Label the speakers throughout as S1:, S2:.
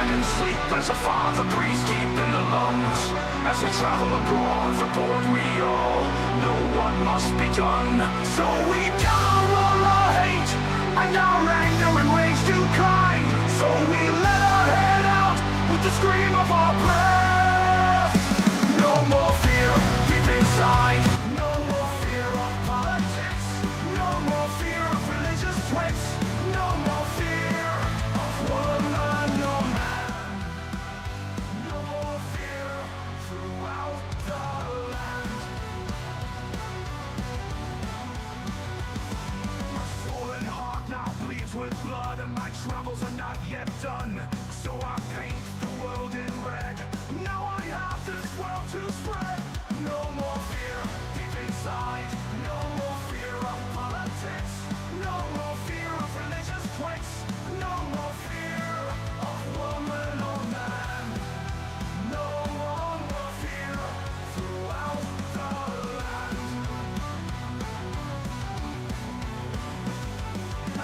S1: dragons sleep as a father breathes deep in the lungs. As we travel abroad, the board we all know what must be done. So we gather all our hate and our anger and rage to kind. So we let our head out with the scream of our breath. No more fear deep inside. No more fear of politics. No more fear of religious twists. No more fear of woman or man. No more fear throughout the land. My swollen heart now bleeds with blood, and my travels are not yet done. So I paint the world in red. Now I have this world to spread. No more fear deep inside. No more fear of politics. No more fear of religious twists. No more fear of woman or man. No more fear throughout the land.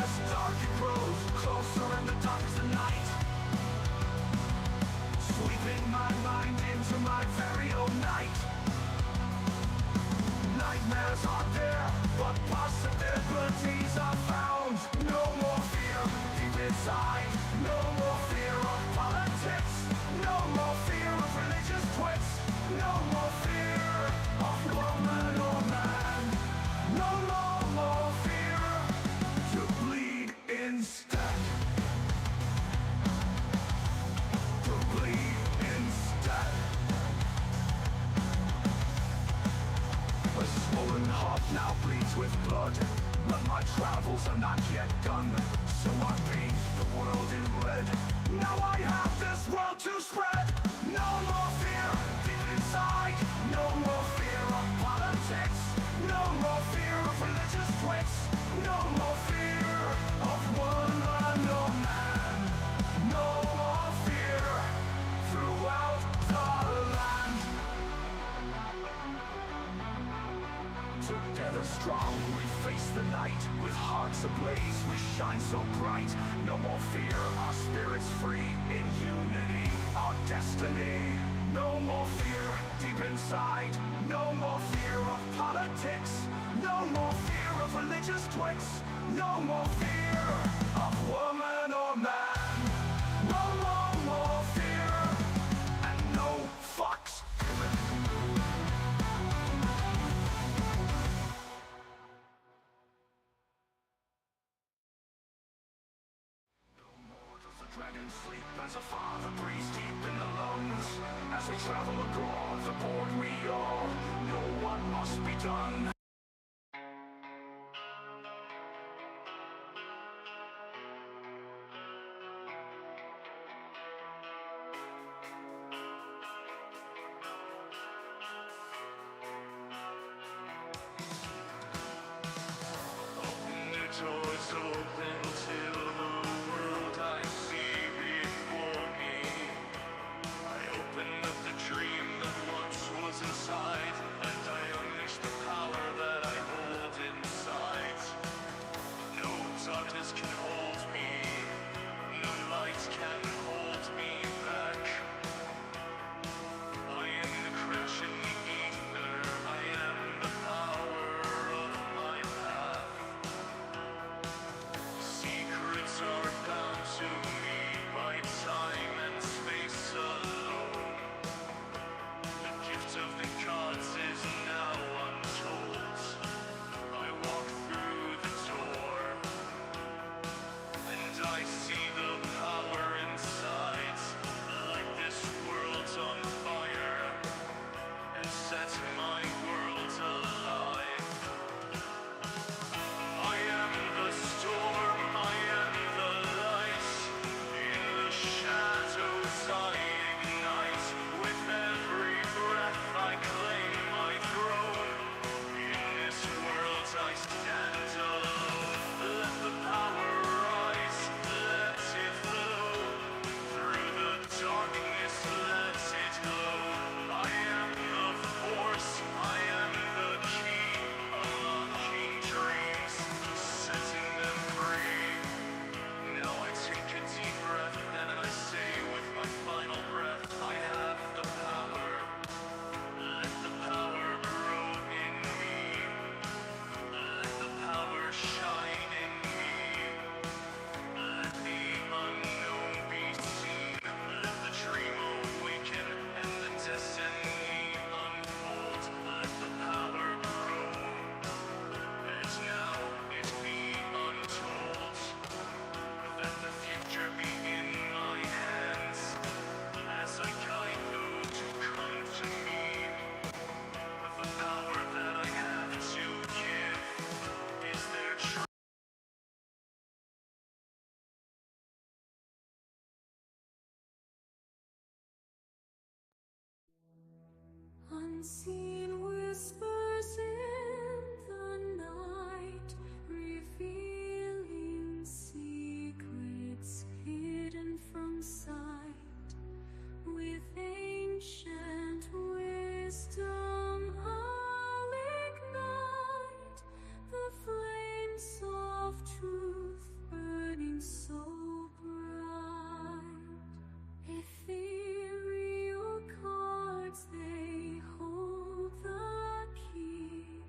S1: As dark it grows closer and the dark is the night, sweeping my mind into my very own night. Nightmares are there, but possibilities are found. No more fear deep inside. No more fear of politics. No more fear of religious twists. No more fear of woman or man. No more fear to bleed instead. To bleed instead. A swollen heart now bleeds with blood, but my travels are not yet done. So I paint the world in red. Now I have this world to spread. No more fear deep inside. No more fear of politics. No more fear of religious twists. No more fear of woman or man. No more fear throughout the land. Together strong we face the night. With hearts ablaze we shine so bright. No more fear, our spirits free. In unity, our destiny. No more fear deep inside. No more fear of politics. No more fear of religious twists. No more fear of woman or man. No more fear, and no fucks given. Dragons sleep as a father breathes deep in the lungs. As we travel abroad, the board we all know what must be done. Open the doors, open to the world I see before me. I open up the dream that once was inside, and I unleash the power that I hold inside. No darkness can hold me, no light can hold me back. I am the crashing ether, I am the power of my path. Unseen whispers in the night, revealing secrets hidden from sight. With ancient wisdom I'll ignite the flames of truth burning so bright. Ethereal cards, they hold the key,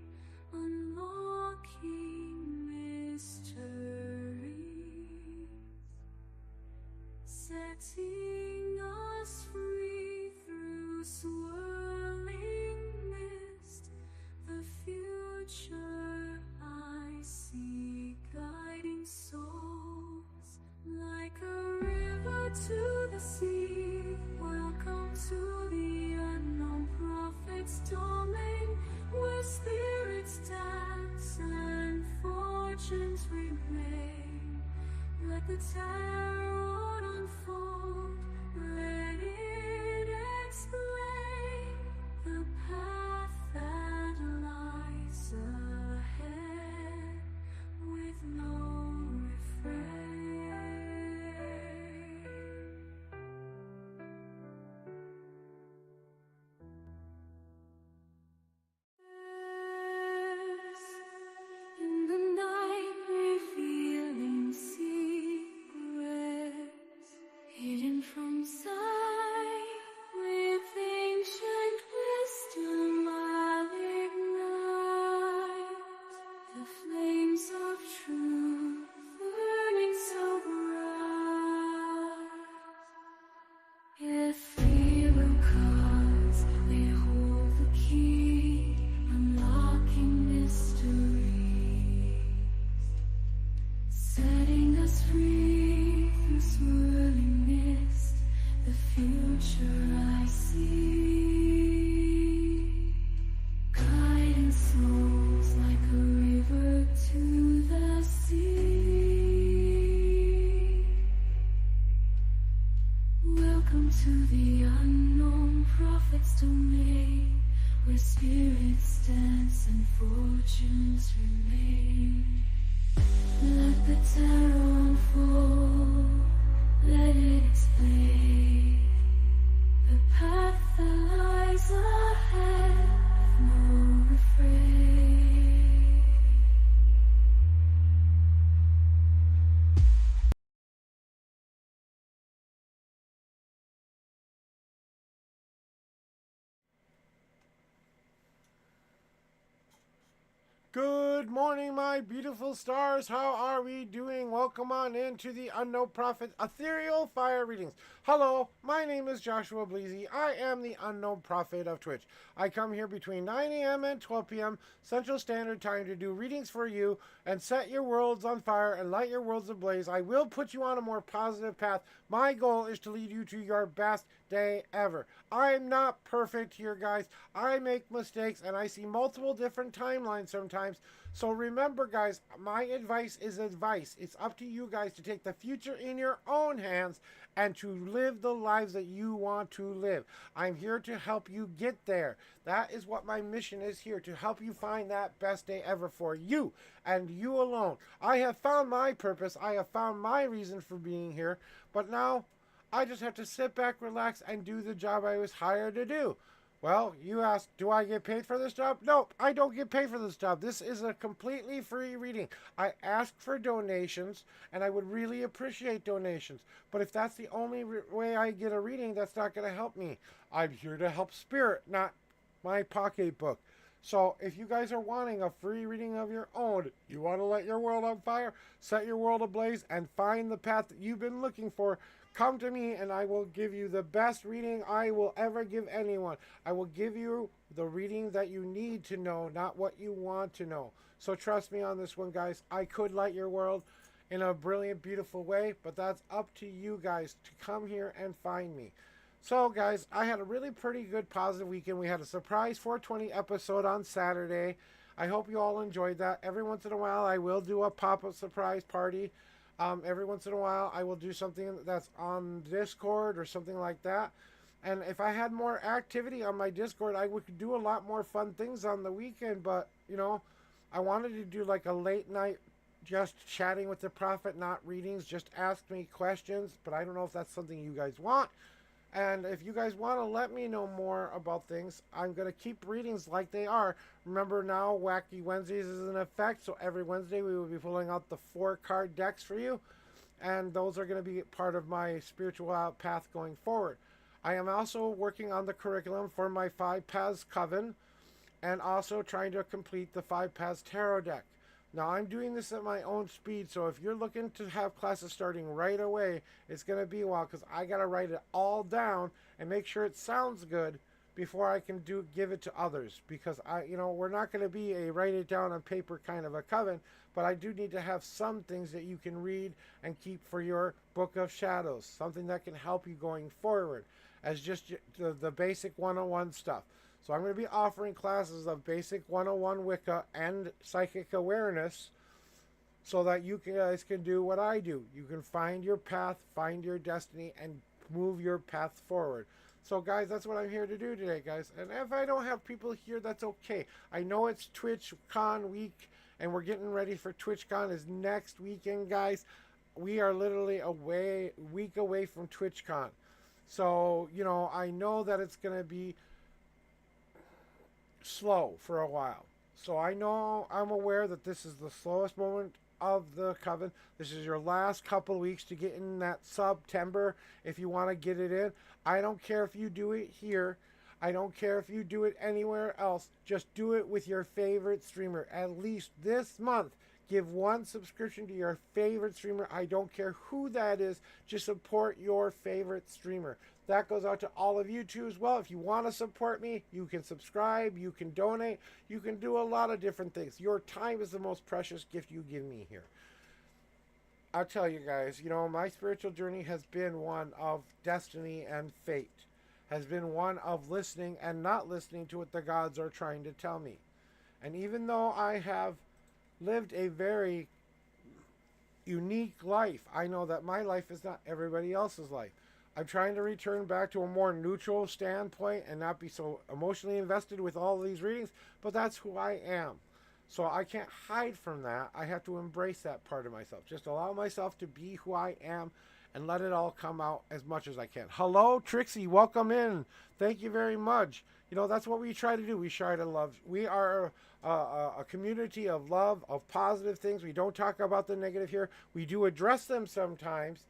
S1: unlocking mysteries, setting us free through swirling mist. The future I see, guiding souls like a river to the sea. Welcome to the unknown prophet's domain, where spirits dance and fortunes remain. Let the tarot unfold, let it explain the path that lies ahead with no refrain. In the night, revealing secrets hidden from sight. With ancient wisdom I'll ignite the flames of truth burning so bright. Ethereal cards, they hold the key, unlocking mysteries, setting us free through swirling mist. The future I see, guiding souls like a river to the sea. Welcome to the unknown prophet's domain, where spirits dance and fortunes remain. Let the tarot unfold, let it explain the path that lies ahead with no refrain.
S2: Good morning, my beautiful stars. How are we doing? Welcome on into the Unknown Prophet Ethereal Fire Readings. Hello, my name is Joshua Bleasy. I am the Unknown Prophet of Twitch. I come here between 9 a.m. and 12 p.m. Central Standard Time to do readings for you and set your worlds on fire and light your worlds ablaze. I will put you on a more positive path. My goal is to lead you to your best day ever. I'm not perfect here, guys. I make mistakes and I see multiple different timelines sometimes. So remember, guys, my advice is advice. It's up to you guys to take the future in your own hands and to live the lives that you want to live. I'm here to help you get there. That is what my mission is here, to help you find that best day ever for you and you alone. I have found my purpose. I have found my reason for being here. But now I just have to sit back, relax, and do the job I was hired to do. Well, you ask, do I get paid for this job? No, I don't get paid for this job. This is a completely free reading. I ask for donations, and I would really appreciate donations. But if that's the only way I get a reading, that's not going to help me. I'm here to help Spirit, not my pocketbook. So if you guys are wanting a free reading of your own, you want to light your world on fire, set your world ablaze, and find the path that you've been looking for, come to me and I will give you the best reading I will ever give anyone. I will give you the reading that you need to know, not what you want to know. So trust me on this one, guys. I could light your world in a brilliant, beautiful way, but that's up to you guys to come here and find me. So, guys, I had a really pretty good positive weekend. We had a surprise 420 episode on Saturday. I hope you all enjoyed that. Every once in a while, I will do a pop-up surprise party. Every once in a while, I will do something that's on Discord or something like that. And if I had more activity on my Discord, I would do a lot more fun things on the weekend. But, I wanted to do like a late night just chatting with the prophet, not readings, just ask me questions. But I don't know if that's something you guys want. And if you guys want to let me know more about things, I'm going to keep readings like they are. Remember now, Wacky Wednesdays is in effect. So every Wednesday we will be pulling out the 4-card decks for you. And those are going to be part of my spiritual path going forward. I am also working on the curriculum for my 5 Paths Coven and also trying to complete the 5 Paths Tarot deck. Now, I'm doing this at my own speed, so if you're looking to have classes starting right away, it's going to be a while because I got to write it all down and make sure it sounds good before I can give it to others. Because we're not going to be a write it down on paper kind of a coven, but I do need to have some things that you can read and keep for your Book of Shadows, something that can help you going forward as just the basic 101 stuff. So I'm going to be offering classes of basic 101 Wicca and psychic awareness so that you guys can do what I do. You can find your path, find your destiny, and move your path forward. So guys, that's what I'm here to do today, guys. And if I don't have people here, that's okay. I know it's TwitchCon week, and we're getting ready for TwitchCon is next weekend, guys. We are literally a week away from TwitchCon. So, I know that it's going to be slow for a while. So I'm aware that this is the slowest moment of the coven. This is your last couple weeks to get in that September if you want to get it in. I don't care if you do it here. I don't care if you do it anywhere else. Just do it with your favorite streamer. At least this month, give one subscription to your favorite streamer. I don't care who that is. Just support your favorite streamer. That goes out to all of you too as well. If you want to support me, you can subscribe, you can donate, you can do a lot of different things. Your time is the most precious gift you give me here. I'll tell you guys, my spiritual journey has been one of destiny and fate. Has been one of listening and not listening to what the gods are trying to tell me. And even though I have lived a very unique life, I know that my life is not everybody else's life. I'm trying to return back to a more neutral standpoint and not be so emotionally invested with all of these readings, but that's who I am. So I can't hide from that. I have to embrace that part of myself. Just allow myself to be who I am and let it all come out as much as I can. Hello, Trixie. Welcome in. Thank you very much. That's what we try to do. We try to love. We are a community of love, of positive things. We don't talk about the negative here. We do address them sometimes.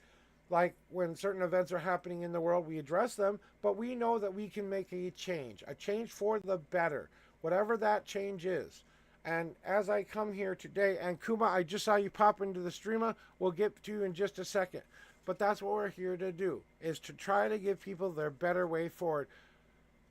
S2: Like when certain events are happening in the world, we address them, but we know that we can make a change for the better, whatever that change is. And as I come here today, and Kuma, I just saw you pop into the streamer. We'll get to you in just a second. But that's what we're here to do, is to try to give people their better way forward.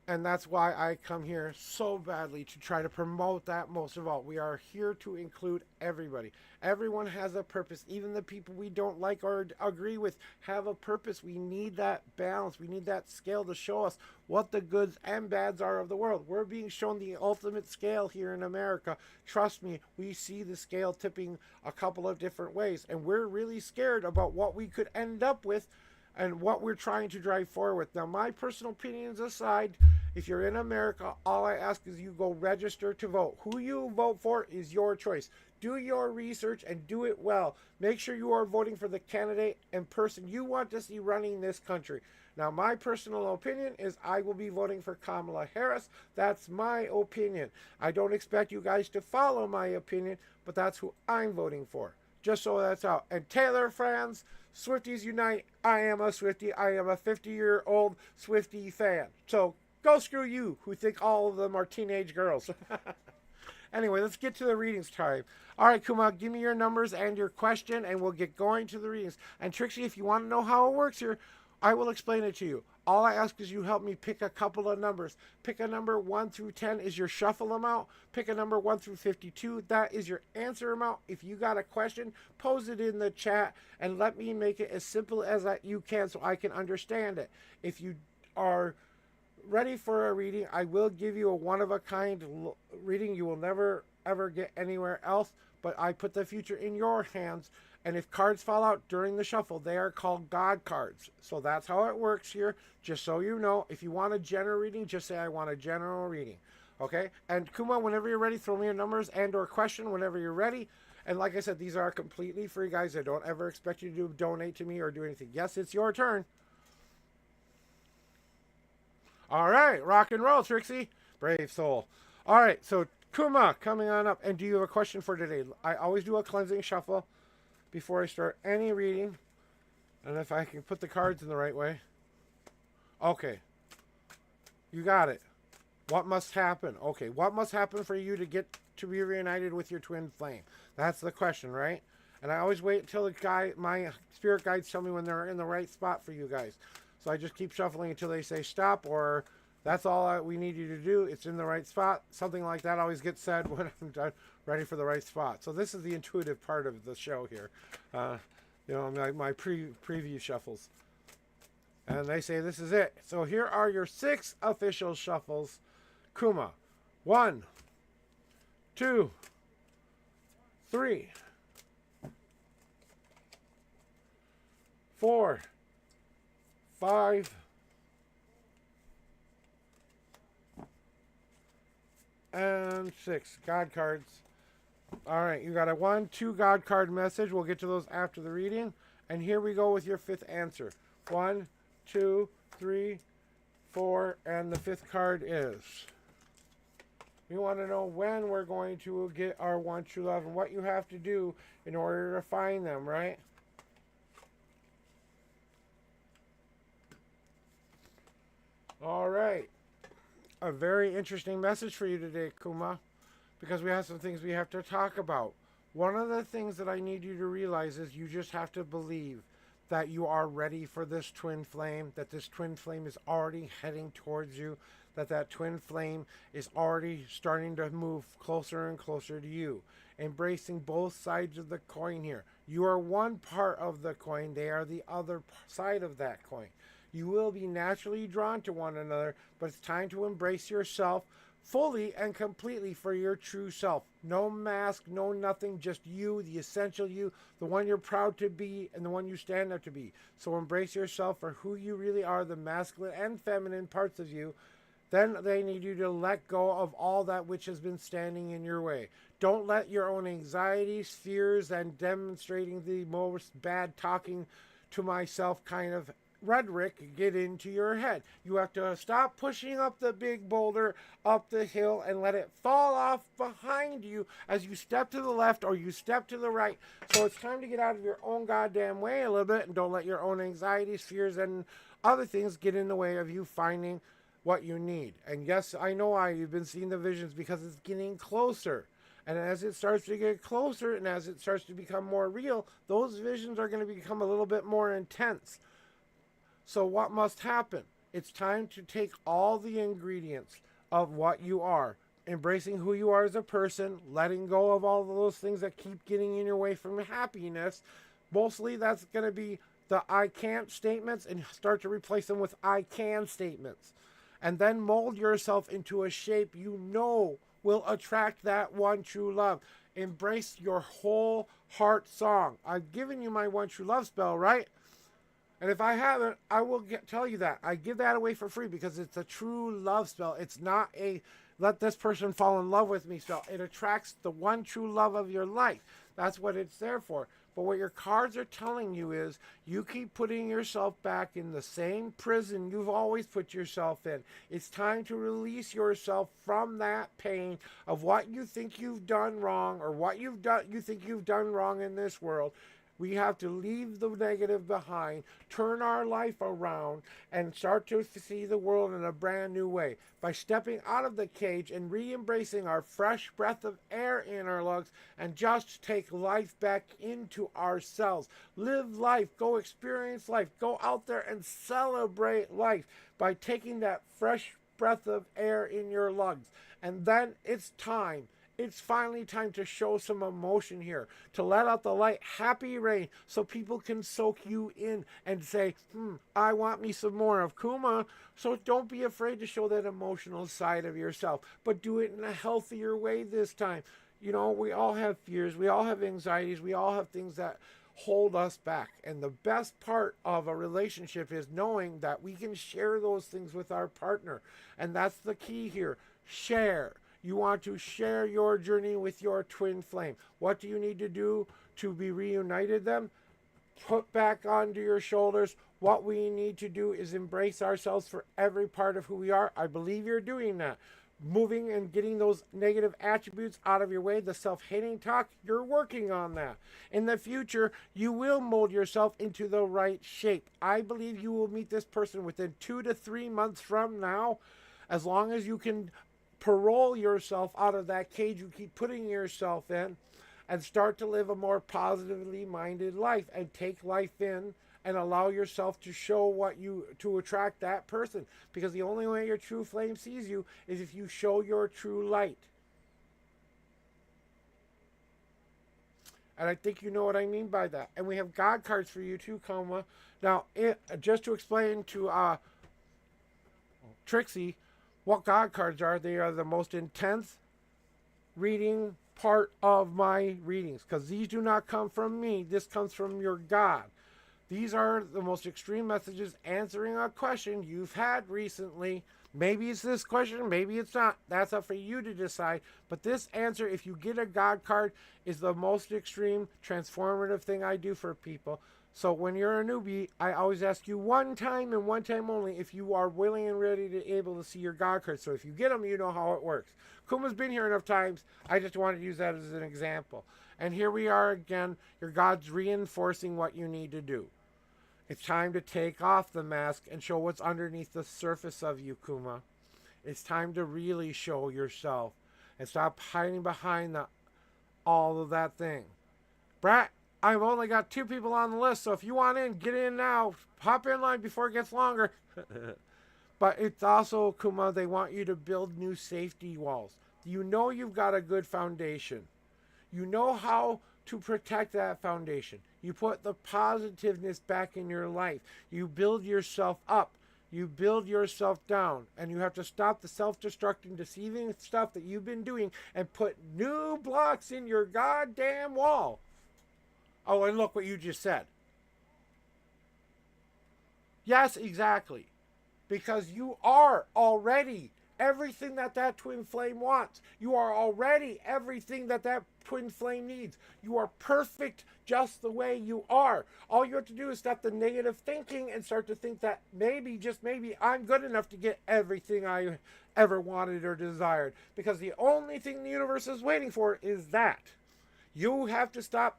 S2: And that's why I come here so badly, to try to promote that most of all. We are here to include everybody. Everyone has a purpose. Even the people we don't like or agree with have a purpose. We need that balance. We need that scale to show us what the goods and bads are of the world. We're being shown the ultimate scale here in America. Trust me, we see the scale tipping a couple of different ways. And we're really scared about what we could end up with and what we're trying to drive forward. Now, my personal opinions aside, if you're in America, all I ask is you go register to vote. Who you vote for is your choice. Do your research and do it well. Make sure you are voting for the candidate and person you want to see running this country. Now, my personal opinion is I will be voting for Kamala Harris. That's my opinion. I don't expect you guys to follow my opinion, but that's who I'm voting for. Just so that's out. And Taylor fans, Swifties unite. I am a Swiftie. I am a 50-year-old Swiftie fan. So go screw you who think all of them are teenage girls. Anyway, let's get to the readings time. All right, Kuma, give me your numbers and your question, and we'll get going to the readings. And Trixie, if you want to know how it works here, I will explain it to you. All I ask is you help me pick a couple of numbers. Pick a number 1 through 10 is your shuffle amount. Pick a number 1 through 52. That is your answer amount. If you got a question, pose it in the chat and let me make it as simple as you can so I can understand it. If you are ready for a reading, I will give you a one-of-a-kind reading you will never, ever get anywhere else. But I put the future in your hands, And if cards fall out during the shuffle, they are called God cards. So that's how it works here. Just so you know, if you want a general reading, just say I want a general reading. Okay? And Kuma, whenever you're ready, throw me your numbers and or question whenever you're ready. And like I said, these are completely free, guys. I don't ever expect you to donate to me or do anything. Yes, it's your turn. All right, rock and roll, Trixie. Brave soul. All right, so Kuma coming on up. And do you have a question for today? I always do a cleansing shuffle before I start any reading. And if I can put the cards in the right way. Okay. You got it. What must happen? Okay, what must happen for you to get to be reunited with your twin flame? That's the question, right? And I always wait until my spirit guides tell me when they're in the right spot for you guys. So I just keep shuffling until they say stop, or that's all we need you to do. It's in the right spot. Something like that always gets said when I'm done, ready for the right spot. So this is the intuitive part of the show here. My preview shuffles. And they say this is it. So here are your 6 official shuffles. Kuma. 1, 2, 3, 4, 5, and 6. God cards. All right, you got a 1, 2 God card message. We'll get to those after the reading. And here we go with your 5th answer. 1, 2, 3, 4, and the 5th card is. You want to know when we're going to get our one true love and what you have to do in order to find them, right? All right. A very interesting message for you today, Kuma, because we have some things we have to talk about. One of the things that I need you to realize is you just have to believe that you are ready for this twin flame, that this twin flame is already heading towards you, that twin flame is already starting to move closer and closer to you, embracing both sides of the coin here. You are one part of the coin, they are the other side of that coin. You will be naturally drawn to one another, but it's time to embrace yourself fully and completely for your true self. No mask, no nothing, just you, the essential you, the one you're proud to be and the one you stand up to be. So embrace yourself for who you really are, the masculine and feminine parts of you. Then they need you to let go of all that which has been standing in your way. Don't let your own anxieties, fears, and demonstrating the most bad talking to myself kind of rhetoric get into your head. You have to stop pushing up the big boulder up the hill and let it fall off behind you as you step to the left or you step to the right. So it's time to get out of your own goddamn way a little bit and don't let your own anxieties, fears, and other things get in the way of you finding what you need. And yes, I know you've been seeing the visions because it's getting closer. And as it starts to get closer and as it starts to become more real, those visions are going to become a little bit more intense. So what must happen? It's time to take all the ingredients of what you are, embracing who you are as a person, letting go of all of those things that keep getting in your way from happiness. Mostly that's going to be the I can't statements, and start to replace them with I can statements. And then mold yourself into a shape you know will attract that one true love. Embrace your whole heart song. I've given you my one true love spell, right? And if I haven't, I will tell you that. I give that away for free because it's a true love spell. It's not a let this person fall in love with me spell. It attracts the one true love of your life. That's what it's there for. But what your cards are telling you is you keep putting yourself back in the same prison you've always put yourself in. It's time to release yourself from that pain of what you think you've done wrong or what you think you've done wrong in this world. We have to leave the negative behind, turn our life around, and start to see the world in a brand new way. By stepping out of the cage and re-embracing our fresh breath of air in our lungs and just take life back into ourselves. Live life, go experience life, go out there and celebrate life by taking that fresh breath of air in your lungs. And then it's time. It's finally time to show some emotion here, to let out the light, happy rain, so people can soak you in and say, I want me some more of Kuma. So don't be afraid to show that emotional side of yourself, but do it in a healthier way this time. You know, we all have fears, we all have anxieties, we all have things that hold us back. And the best part of a relationship is knowing that we can share those things with our partner. And that's the key here. Share. You want to share your journey with your twin flame. What do you need to do to be reunited them? Put back onto your shoulders. What we need to do is embrace ourselves for every part of who we are. I believe you're doing that. Moving and getting those negative attributes out of your way, the self-hating talk, you're working on that. In the future, you will mold yourself into the right shape. I believe you will meet this person within 2 to 3 months from now. As long as you can parole yourself out of that cage you keep putting yourself in and start to live a more positively minded life and take life in and allow yourself to show what you to attract that person, because the only way your true flame sees you is if you show your true light. And I think you know what I mean by that. And we have God cards for you too, Coma. Now, just to explain to Trixie what God cards are, they are the most intense reading part of my readings, because these do not come from me. This comes from your God. These are the most extreme messages answering a question you've had recently. Maybe it's this question, maybe it's not. That's up for you to decide. But this answer, if you get a God card, is the most extreme, transformative thing I do for people. So when you're a newbie, I always ask you one time and one time only if you are willing and ready to able to see your God cards. So if you get them, you know how it works. Kuma's been here enough times. I just wanted to use that as an example. And here we are again. Your God's reinforcing what you need to do. It's time to take off the mask and show what's underneath the surface of you, Kuma. It's time to really show yourself and stop hiding behind all of that thing. Brat, I've only got 2 people on the list, so if you want in, get in now. Hop in line before it gets longer. But it's also, Kuma, they want you to build new safety walls. You know you've got a good foundation. You know how to protect that foundation. You put the positiveness back in your life. You build yourself up. You build yourself down. And you have to stop the self-destructing, deceiving stuff that you've been doing and put new blocks in your goddamn wall. Oh, and look what you just said. Yes, exactly. Because you are already everything that twin flame wants. You are already everything that twin flame needs. You are perfect just the way you are. All you have to do is stop the negative thinking and start to think that maybe, just maybe, I'm good enough to get everything I ever wanted or desired. Because the only thing the universe is waiting for is that. You have to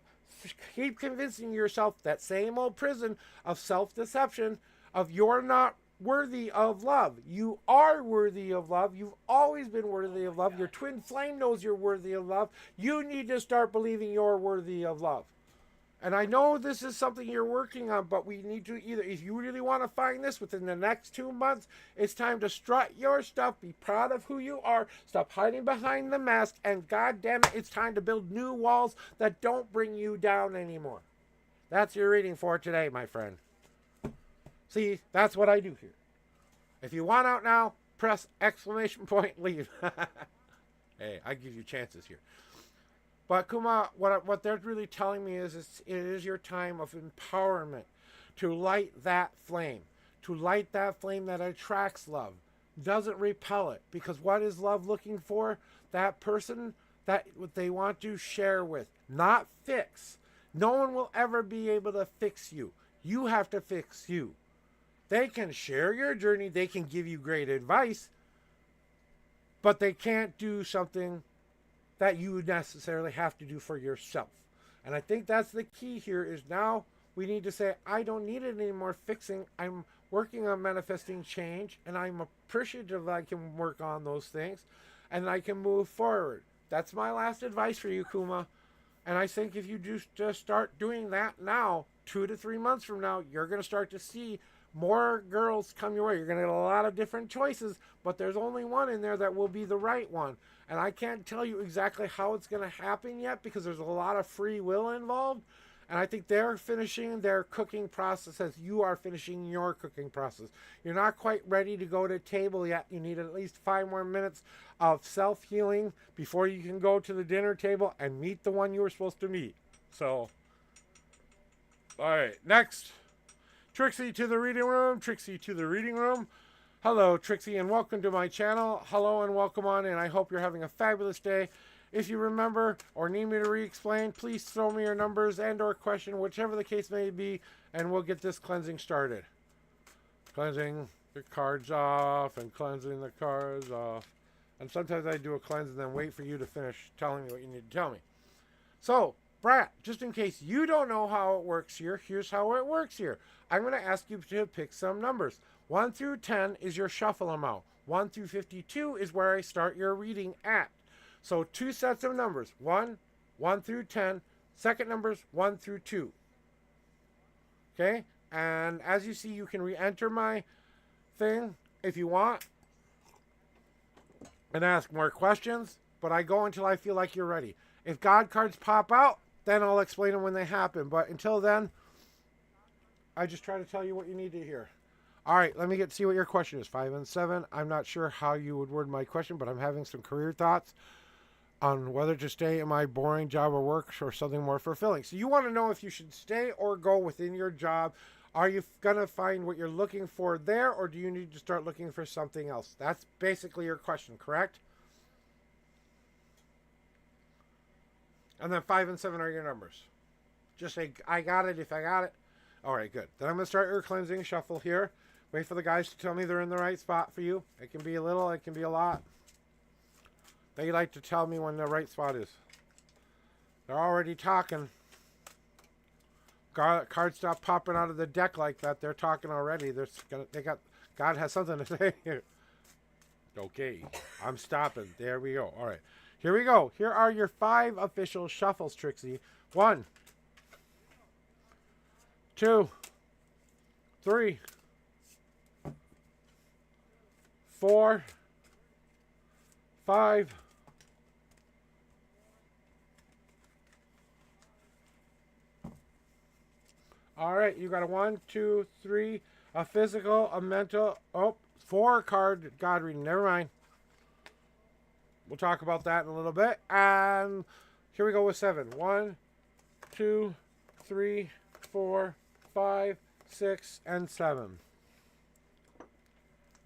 S2: keep convincing yourself that same old prison of self-deception of you're not worthy of love. You are worthy of love. You've always been worthy of love. Your twin flame knows you're worthy of love. You need to start believing you're worthy of love. And I know this is something you're working on, but we need to either, if you really want to find this within the next 2 months, it's time to strut your stuff, be proud of who you are, stop hiding behind the mask, and goddamn it, it's time to build new walls that don't bring you down anymore. That's your reading for today, my friend. See, that's what I do here. If you want out now, press exclamation point, leave. Hey, I give you chances here. But Kuma, what they're really telling me is it is your time of empowerment to light that flame. To light that flame that attracts love. Doesn't repel it. Because what is love looking for? That person that they want to share with. Not fix. No one will ever be able to fix you. You have to fix you. They can share your journey. They can give you great advice. But they can't do something that you would necessarily have to do for yourself. And I think that's the key here is now we need to say, I don't need it anymore fixing. I'm working on manifesting change. And I'm appreciative I can work on those things. And I can move forward. That's my last advice for you, Kuma. And I think if you just start doing that now, 2 to 3 months from now, you're going to start to see more girls come your way. You're going to get a lot of different choices, but there's only one in there that will be the right one. And I can't tell you exactly how it's going to happen yet because there's a lot of free will involved. And I think they're finishing their cooking process as you are finishing your cooking process. You're not quite ready to go to table yet. You need at least 5 more minutes of self-healing before you can go to the dinner table and meet the one you were supposed to meet. So All right, next. Trixie to the reading room. Trixie to the reading room. Hello, Trixie, and welcome to my channel. Hello and welcome on, and I hope you're having a fabulous day. If you remember or need me to re-explain, please throw me your numbers and or question, whichever the case may be, and we'll get this cleansing started. Cleansing the cards off and cleansing the cards off. And sometimes I do a cleanse and then wait for you to finish telling me what you need to tell me. So, Brat, just in case you don't know how it works here, here's how it works here. I'm going to ask you to pick some numbers. 1 through 10 is your shuffle amount. 1 through 52 is where I start your reading at. So 2 sets of numbers. 1 through 10. Second numbers 1 through 2. Okay? And as you see, you can re-enter my thing if you want and ask more questions. But I go until I feel like you're ready. If God cards pop out, then I'll explain them when they happen. But until then, I just try to tell you what you need to hear. All right, let me see what your question is. 5 and 7. I'm not sure how you would word my question, but I'm having some career thoughts on whether to stay in my boring job or work or something more fulfilling. So you want to know if you should stay or go within your job. Are you going to find what you're looking for there, or do you need to start looking for something else? That's basically your question, correct? And then 5 and 7 are your numbers. Just say, I got it if I got it. All right, good. Then I'm going to start your cleansing shuffle here. Wait for the guys to tell me they're in the right spot for you. It can be a little, it can be a lot. They like to tell me when the right spot is. They're already talking. Cards stop popping out of the deck like that. They're talking already. God has something to say here. Okay, I'm stopping. There we go. All right. Here we go. Here are your 5 official shuffles, Trixie. 1, 2, 3, 4, 5, all right, you got a 1, 2, 3, a physical, a mental, 4 card God reading. Never mind. We'll talk about that in a little bit. And here we go with 7. 1, 2, 3, 4, 5, 6, and 7.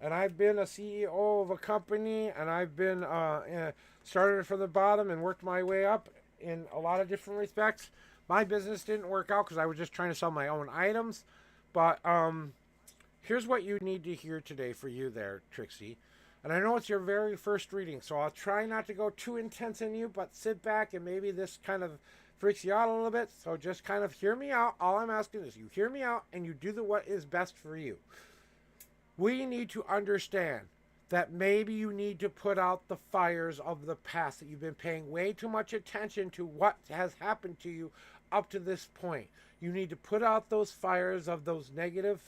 S2: And I've been a CEO of a company, and I've been started from the bottom and worked my way up in a lot of different respects. My business didn't work out because I was just trying to sell my own items. But here's what you need to hear today for you there, Trixie. And I know it's your very first reading, so I'll try not to go too intense in you, but sit back and maybe this kind of freaks you out a little bit. So just kind of hear me out. All I'm asking is you hear me out and you do what is best for you. We need to understand that maybe you need to put out the fires of the past, that you've been paying way too much attention to what has happened to you up to this point. You need to put out those fires of those negative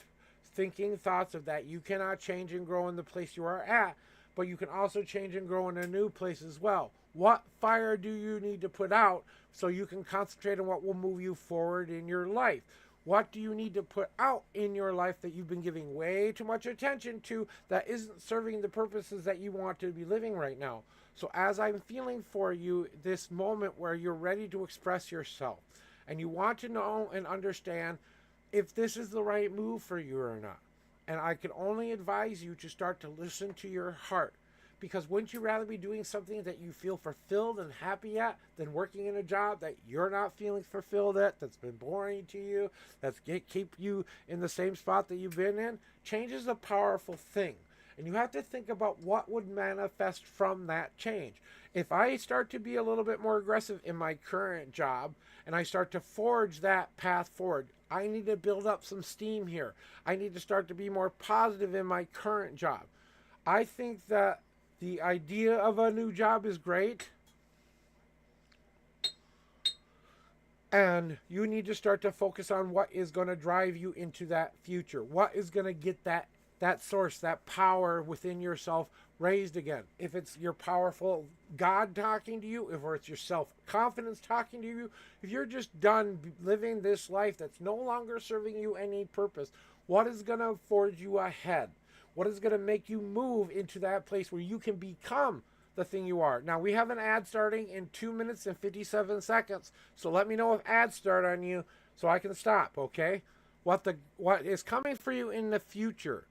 S2: thinking thoughts of that you cannot change and grow in the place you are at, but you can also change and grow in a new place as well. What fire do you need to put out so you can concentrate on what will move you forward in your life? What do you need to put out in your life that you've been giving way too much attention to that isn't serving the purposes that you want to be living right now? So as I'm feeling for you this moment where you're ready to express yourself and you want to know and understand if this is the right move for you or not. And I can only advise you to start to listen to your heart. Because wouldn't you rather be doing something that you feel fulfilled and happy at than working in a job that you're not feeling fulfilled at, that's been boring to you, that's keep you in the same spot that you've been in? Change is a powerful thing. And you have to think about what would manifest from that change. If I start to be a little bit more aggressive in my current job and I start to forge that path forward, I need to build up some steam here. I need to start to be more positive in my current job. I think that the idea of a new job is great. And you need to start to focus on what is going to drive you into that future. What is going to get that source, that power within yourself raised again. If it's your powerful God talking to you, if it's your self-confidence talking to you, if you're just done living this life that's no longer serving you any purpose, what is going to forge you ahead? What is going to make you move into that place where you can become the thing you are? Now, we have an ad starting in 2 minutes and 57 seconds. So let me know if ads start on you so I can stop, okay? What is coming for you in the future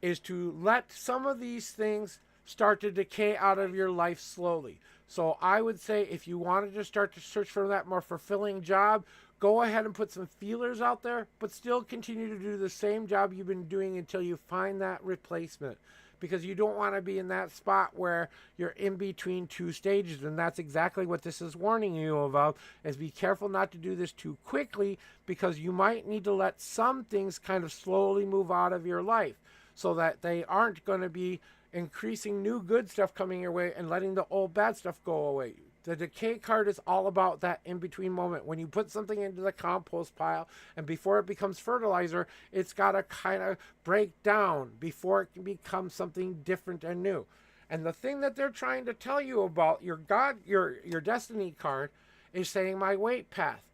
S2: is to let some of these things start to decay out of your life slowly. So I would say if you wanted to start to search for that more fulfilling job, go ahead and put some feelers out there, but still continue to do the same job you've been doing until you find that replacement. Because you don't want to be in that spot where you're in between two stages. And that's exactly what this is warning you about, is be careful not to do this too quickly, because you might need to let some things kind of slowly move out of your life so that they aren't going to be increasing new good stuff coming your way and letting the old bad stuff go away. The decay card is all about that in-between moment. When you put something into the compost pile and before it becomes fertilizer, it's got to kind of break down before it can become something different and new. And the thing that they're trying to tell you about your destiny card is saying my weight path.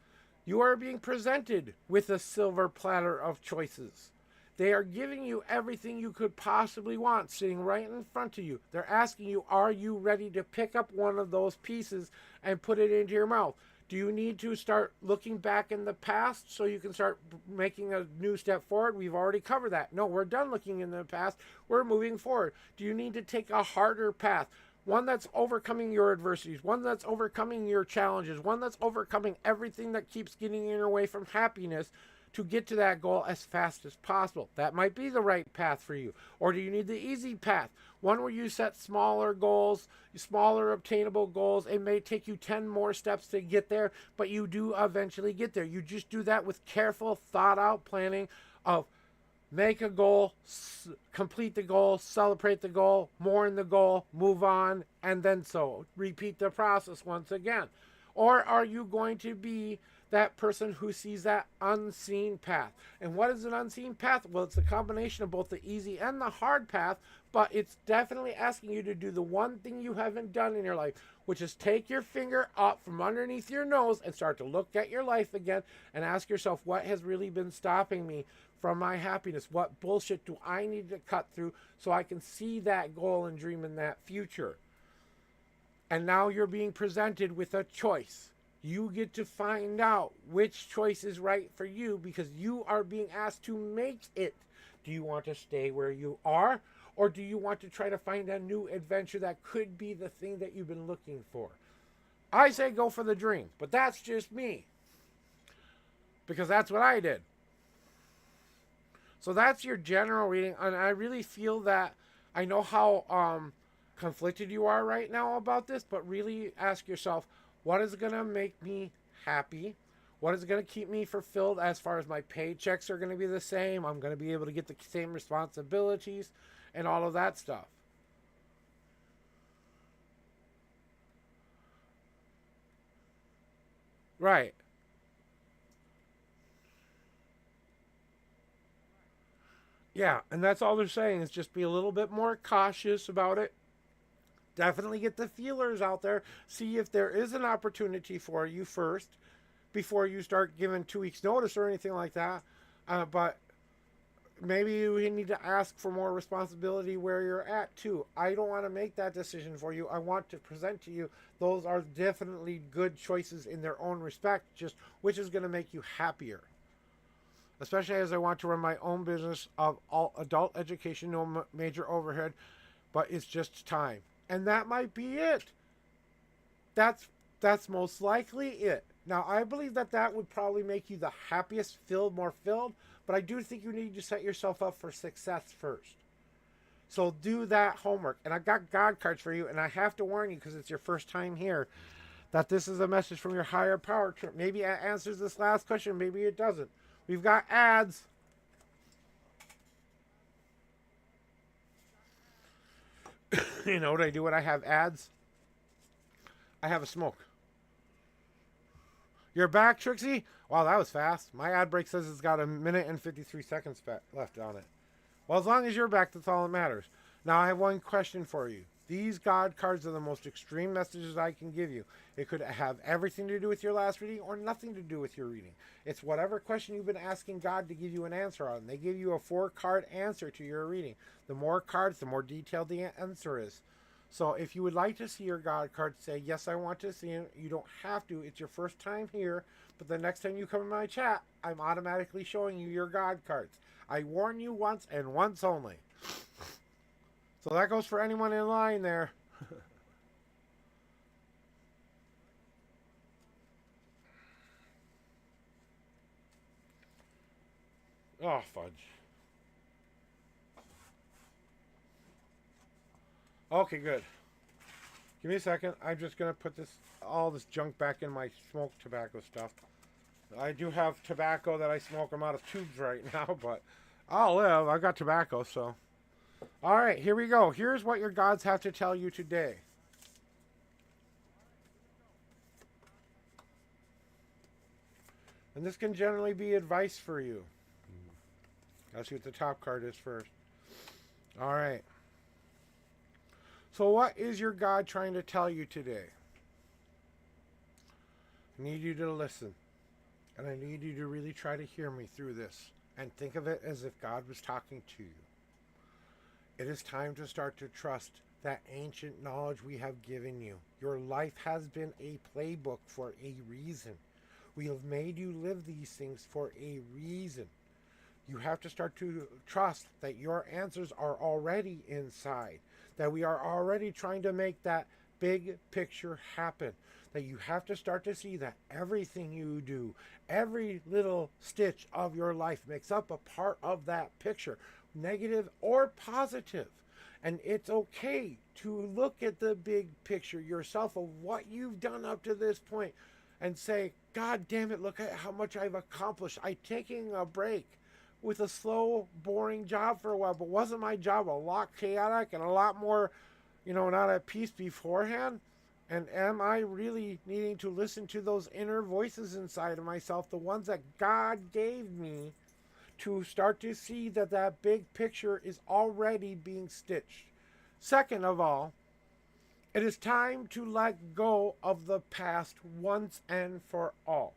S2: You are being presented with a silver platter of choices. They are giving you everything you could possibly want sitting right in front of you. They're asking you, are you ready to pick up one of those pieces and put it into your mouth? Do you need to start looking back in the past so you can start making a new step forward? We've already covered that. No, we're done looking in the past. We're moving forward. Do you need to take a harder path? One that's overcoming your adversities, one that's overcoming your challenges, one that's overcoming everything that keeps getting in your way from happiness, to get to that goal as fast as possible. That might be the right path for you. Or do you need the easy path? One where you set smaller goals, smaller obtainable goals. It may take you 10 more steps to get there, but you do eventually get there. You just do that with careful, thought out planning of make a goal, complete the goal, celebrate the goal, mourn the goal, move on, and then so repeat the process once again. Or are you going to be that person who sees that unseen path? And what is an unseen path? Well, it's a combination of both the easy and the hard path, but it's definitely asking you to do the one thing you haven't done in your life, which is take your finger up from underneath your nose and start to look at your life again and ask yourself, what has really been stopping me from my happiness? What bullshit do I need to cut through so I can see that goal and dream in that future? And now you're being presented with a choice. You get to find out which choice is right for you because you are being asked to make it. Do you want to stay where you are? Or do you want to try to find a new adventure that could be the thing that you've been looking for? I say go for the dream, but that's just me. Because that's what I did. So that's your general reading. And I really feel that I know how conflicted you are right now about this, but really ask yourself, what is going to make me happy? What is going to keep me fulfilled as far as my paychecks are going to be the same? I'm going to be able to get the same responsibilities and all of that stuff. Right. Yeah, and that's all they're saying is just be a little bit more cautious about it. Definitely get the feelers out there. See if there is an opportunity for you first before you start giving 2 weeks notice or anything like that. But maybe you need to ask for more responsibility where you're at too. I don't want to make that decision for you. I want to present to you those are definitely good choices in their own respect, just which is going to make you happier. Especially as I want to run my own business of all adult education, no major overhead, but it's just time. And that might be it. That's most likely it. Now, I believe that that would probably make you the happiest, more filled, but I do think you need to set yourself up for success first. So do that homework. And I got God cards for you, and I have to warn you because it's your first time here that this is a message from your higher power. Maybe it answers this last question, maybe it doesn't. We've got ads. You know what I do when I have ads? I have a smoke. You're back, Trixie? Wow, that was fast. My ad break says it's got 1 minute and 53 seconds left on it. Well, as long as you're back, that's all that matters. Now, I have one question for you. These God cards are the most extreme messages I can give you. It could have everything to do with your last reading or nothing to do with your reading. It's whatever question you've been asking God to give you an answer on. They give you a 4-card answer to your reading. The more cards, the more detailed the answer is. So if you would like to see your God card, say, yes, I want to see it. You don't have to. It's your first time here. but the next time you come in my chat, I'm automatically showing you your God cards. I warn you once and once only. So that goes for anyone in line there. Oh, fudge. Okay, good. Give me a second. I'm just going to put all this junk back in my smoked tobacco stuff. I do have tobacco that I smoke. I'm out of tubes right now, but I'll live. I got tobacco, so. All right, here we go. Here's what your gods have to tell you today. And this can generally be advice for you. Let's see what the top card is first. All right. So what is your God trying to tell you today? I need you to listen. And I need you to really try to hear me through this. And think of it as if God was talking to you. It is time to start to trust that ancient knowledge we have given you. Your life has been a playbook for a reason. We have made you live these things for a reason. You have to start to trust that your answers are already inside, that we are already trying to make that big picture happen, that you have to start to see that everything you do, every little stitch of your life makes up a part of that picture, negative or positive. And it's okay to look at the big picture yourself of what you've done up to this point and say, God damn it, look at how much I've accomplished. I'm taking a break with a slow, boring job for a while, but wasn't my job a lot chaotic and a lot more, not at peace beforehand? And am I really needing to listen to those inner voices inside of myself, the ones that God gave me, to start to see that that big picture is already being stitched? Second of all, it is time to let go of the past once and for all.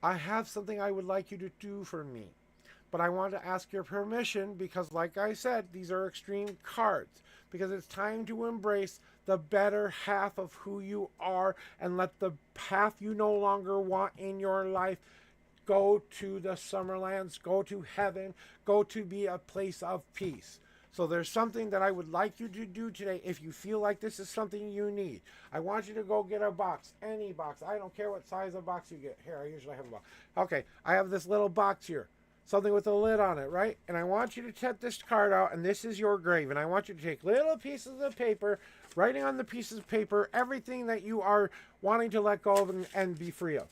S2: I have something I would like you to do for me. But I want to ask your permission because, like I said, these are extreme cards. Because it's time to embrace the better half of who you are and let the half you no longer want in your life go to the Summerlands, go to heaven, go to be a place of peace. So there's something that I would like you to do today if you feel like this is something you need. I want you to go get a box, any box. I don't care what size of box you get. Here, I usually have a box. Okay, I have this little box here. Something with a lid on it, right? And I want you to take this card out, and this is your grave. And I want you to take little pieces of paper, writing on the pieces of paper everything that you are wanting to let go of and be free of.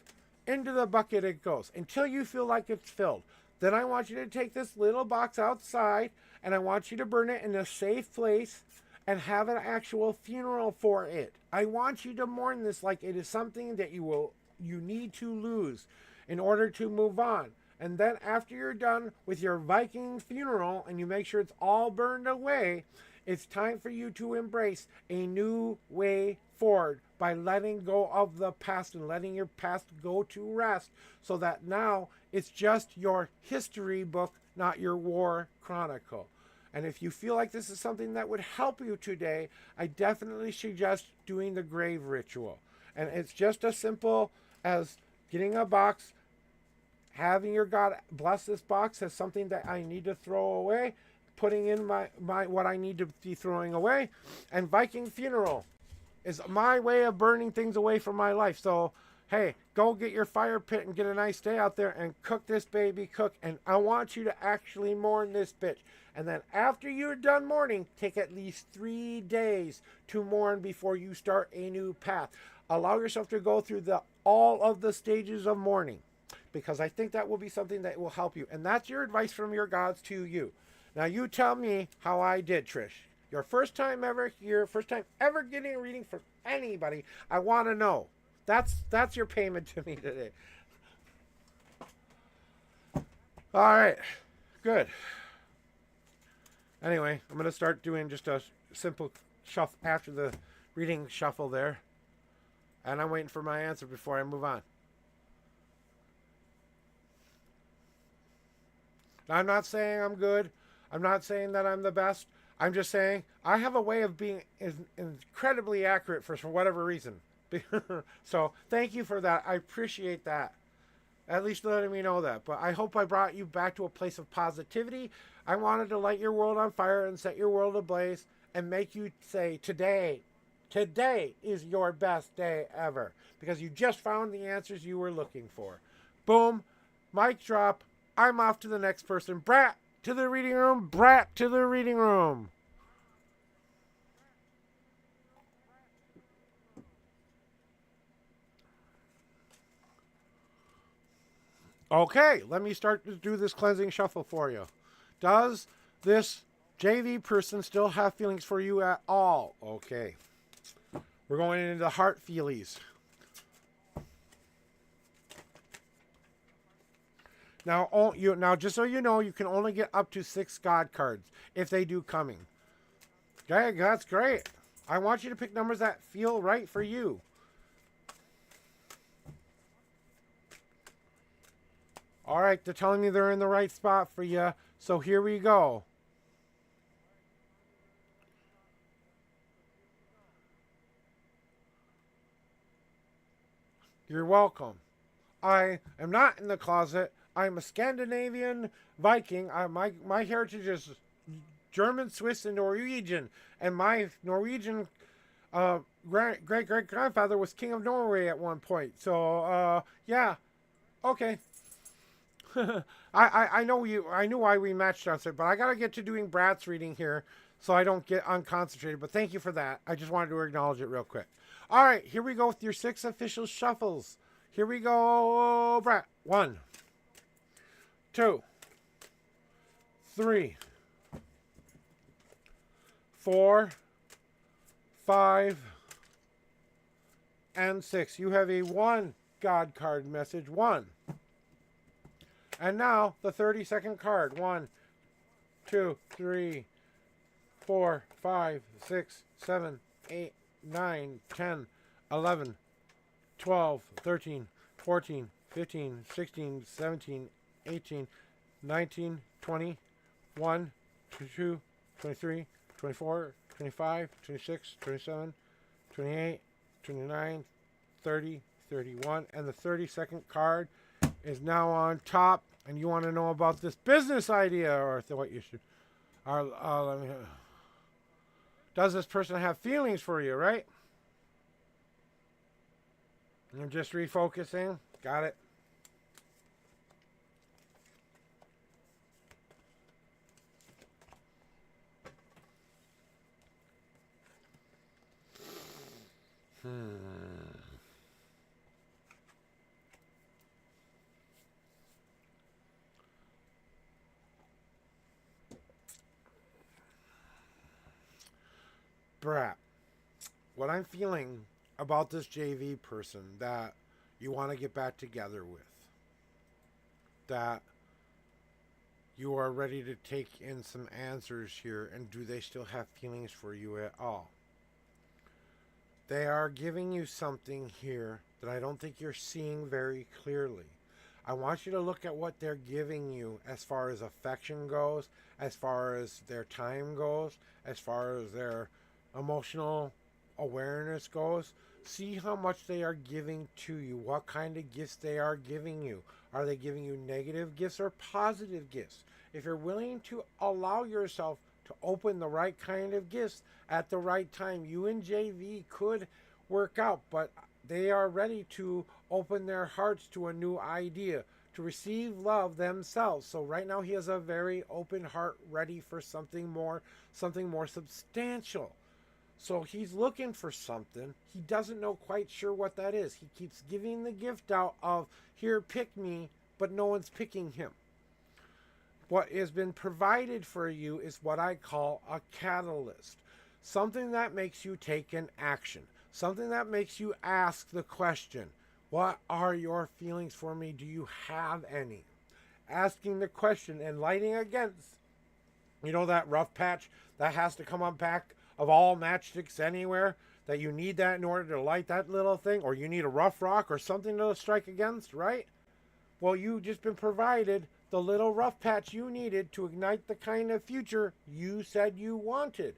S2: Into the bucket it goes until you feel like it's filled. Then I want you to take this little box outside, and I want you to burn it in a safe place and have an actual funeral for it. I want you to mourn this like it is something that you need to lose in order to move on. And then after you're done with your Viking funeral and you make sure it's all burned away, it's time for you to embrace a new way forward by letting go of the past and letting your past go to rest so that now it's just your history book, not your war chronicle. And if you feel like this is something that would help you today, I definitely suggest doing the grave ritual. And it's just as simple as getting a box, having your God bless this box as something that I need to throw away, putting in my what I need to be throwing away, and Viking funeral is my way of burning things away from my life. So, hey, go get your fire pit and get a nice day out there and cook this baby, and I want you to actually mourn this bitch. And then after you're done mourning, take at least 3 days to mourn before you start a new path. Allow yourself to go through all of the stages of mourning, because I think that will be something that will help you. And that's your advice from your gods to you. Now you tell me how I did, Trish. Your first time ever here, first time ever getting a reading from anybody. I want to know. That's your payment to me today. All right, good. Anyway, I'm going to start doing just a simple shuffle after the reading shuffle there. And I'm waiting for my answer before I move on. Now, I'm not saying I'm good. I'm not saying that I'm the best. I'm just saying I have a way of being incredibly accurate for whatever reason. So thank you for that. I appreciate that. At least letting me know that. But I hope I brought you back to a place of positivity. I wanted to light your world on fire and set your world ablaze and make you say, today is your best day ever. Because you just found the answers you were looking for. Boom. Mic drop. I'm off to the next person. Brat to the reading room. Brat to the reading room. Okay, let me start to do this cleansing shuffle for you. Does this JV person still have feelings for you at all? Okay. We're going into the heart feelies. Now, just so you know, you can only get up to 6 God cards if they do coming. Okay, that's great. I want you to pick numbers that feel right for you. All right, they're telling me they're in the right spot for you. So here we go. You're welcome. I am not in the closet. I'm a Scandinavian Viking. My heritage is German, Swiss, and Norwegian. And my Norwegian great-great-grandfather was king of Norway at one point. So, yeah. Okay. I know you. I knew why we matched on it, but I gotta get to doing Brad's reading here, so I don't get unconcentrated. But thank you for that. I just wanted to acknowledge it real quick. All right, here we go with your 6 official shuffles. Here we go, Brad. 1, 2, 3, 4, 5, and 6. You have a 1 God card message. 1. And now the 30-second card. 1, 2, 3, 4, 5, 6, 7, 8, 9, 10, 11, 12, 13, 14, 15, 16, 17, 18, 19, 20, 1, 22, 23, 24, 25, 26, 27, 28, 29, 30, 31. And the 30-second card is now on top, and you want to know about this business idea, or what you should. Let me. Does this person have feelings for you, right? I'm just refocusing. Got it. Brat, what I'm feeling about this JV person that you want to get back together with, that you are ready to take in some answers here, and do they still have feelings for you at all? They are giving you something here that I don't think you're seeing very clearly. I want you to look at what they're giving you as far as affection goes, as far as their time goes, as far as their emotional awareness goes. See how much they are giving to you, what kind of gifts they are giving you. Are they giving you negative gifts or positive gifts? If you're willing to allow yourself to open the right kind of gifts at the right time, you and JV could work out, but they are ready to open their hearts to a new idea, to receive love themselves. So right now he has a very open heart, ready for something more substantial. So he's looking for something. He doesn't know quite sure what that is. He keeps giving the gift out of, here, pick me, but no one's picking him. What has been provided for you is what I call a catalyst. Something that makes you take an action. Something that makes you ask the question, what are your feelings for me? Do you have any? Asking the question and lighting against, that rough patch that has to come on back of all matchsticks anywhere, that you need that in order to light that little thing, or you need a rough rock or something to strike against, right? Well, you've just been provided the little rough patch you needed to ignite the kind of future you said you wanted.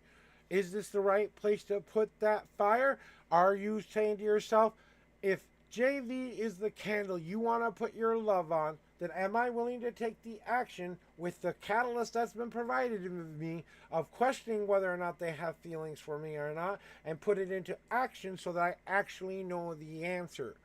S2: Is this the right place to put that fire? Are you saying to yourself, if JV is the candle you want to put your love on, then am I willing to take the action with the catalyst that's been provided to me of questioning whether or not they have feelings for me or not, and put it into action so that I actually know the answer?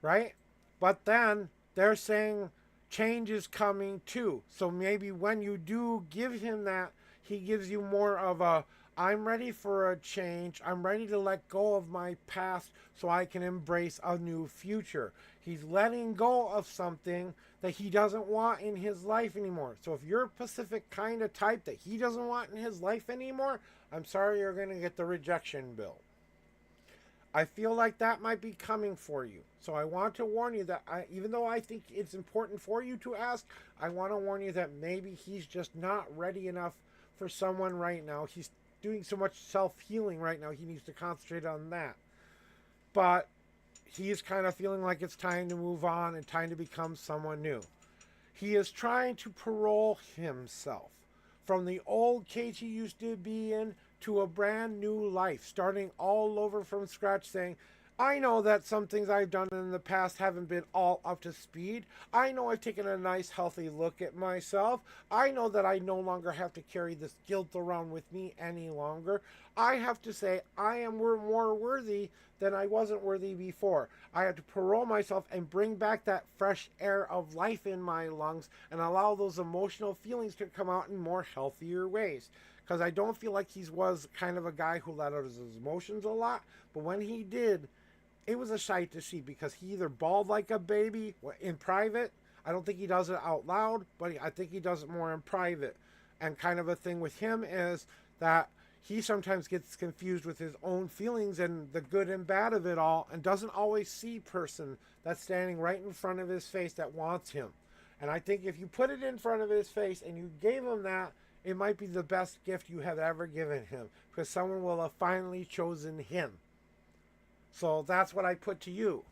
S2: Right? But then they're saying change is coming too. So maybe when you do give him that, he gives you more of a, I'm ready for a change. I'm ready to let go of my past so I can embrace a new future. He's letting go of something that he doesn't want in his life anymore. So if you're a Pacific kind of type that he doesn't want in his life anymore, I'm sorry, you're going to get the rejection bill. I feel like that might be coming for you. So I want to warn you that even though I think it's important for you to ask, I want to warn you that maybe he's just not ready enough for someone right now. He's doing so much self-healing right now. He needs to concentrate on that. But he's kind of feeling like it's time to move on and time to become someone new. He is trying to parole himself from the old cage he used to be in to a brand new life, starting all over from scratch, saying, I know that some things I've done in the past haven't been all up to speed. I know I've taken a nice, healthy look at myself. I know that I no longer have to carry this guilt around with me any longer. I have to say I am more worthy than I wasn't worthy before. I have to parole myself and bring back that fresh air of life in my lungs and allow those emotional feelings to come out in more healthier ways. Because I don't feel like he was kind of a guy who let out his emotions a lot. But when he did, it was a sight to see, because he either bawled like a baby in private. I don't think he does it out loud, but I think he does it more in private. And kind of a thing with him is that he sometimes gets confused with his own feelings and the good and bad of it all, and doesn't always see person that's standing right in front of his face that wants him. And I think if you put it in front of his face and you gave him that, it might be the best gift you have ever given him, because someone will have finally chosen him. So that's what I put to you.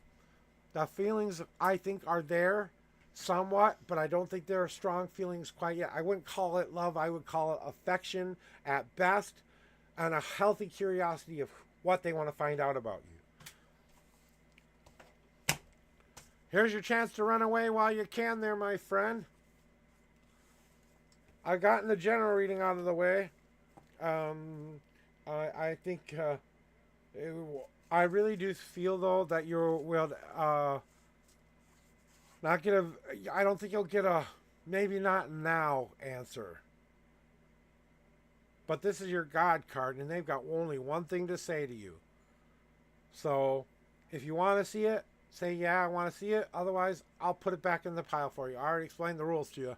S2: The feelings, I think, are there somewhat, but I don't think there are strong feelings quite yet. I wouldn't call it love. I would call it affection at best, and a healthy curiosity of what they want to find out about you. Here's your chance to run away while you can there, my friend. I've gotten the general reading out of the way. I think I really do feel, though, that you will not get a, I don't think you'll get a maybe not now answer. But this is your God card, and they've got only one thing to say to you. So if you want to see it, say, yeah, I want to see it. Otherwise, I'll put it back in the pile for you. I already explained the rules to you.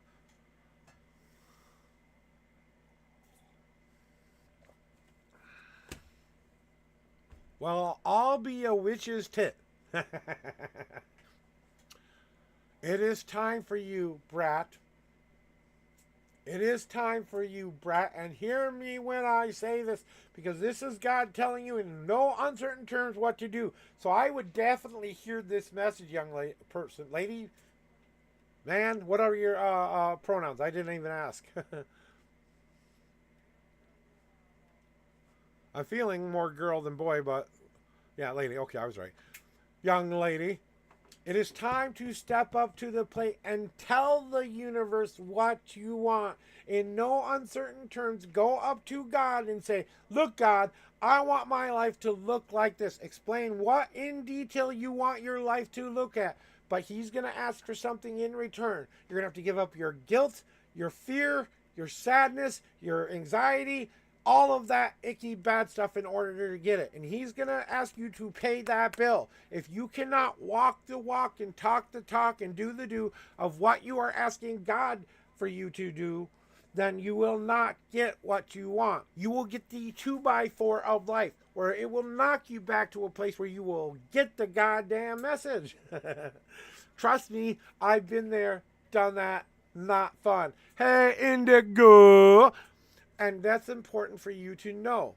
S2: Well, I'll be a witch's tit. It is time for you, brat. It is time for you, brat. And hear me when I say this, because this is God telling you in no uncertain terms what to do. So I would definitely hear this message, young lady, man, what are your pronouns? I didn't even ask. I'm feeling more girl than boy, but yeah, lady. Okay, I was right. Young lady, it is time to step up to the plate and tell the universe what you want. In no uncertain terms, go up to God and say, look, God, I want my life to look like this. Explain what in detail you want your life to look at. But he's going to ask for something in return. You're going to have to give up your guilt, your fear, your sadness, your anxiety, all of that icky bad stuff in order to get it. And he's going to ask you to pay that bill. If you cannot walk the walk and talk the talk and do the do of what you are asking God for you to do, then you will not get what you want. You will get the 2x4 of life, where it will knock you back to a place where you will get the goddamn message. Trust me, I've been there, done that, not fun. Hey, Indigo! And that's important for you to know,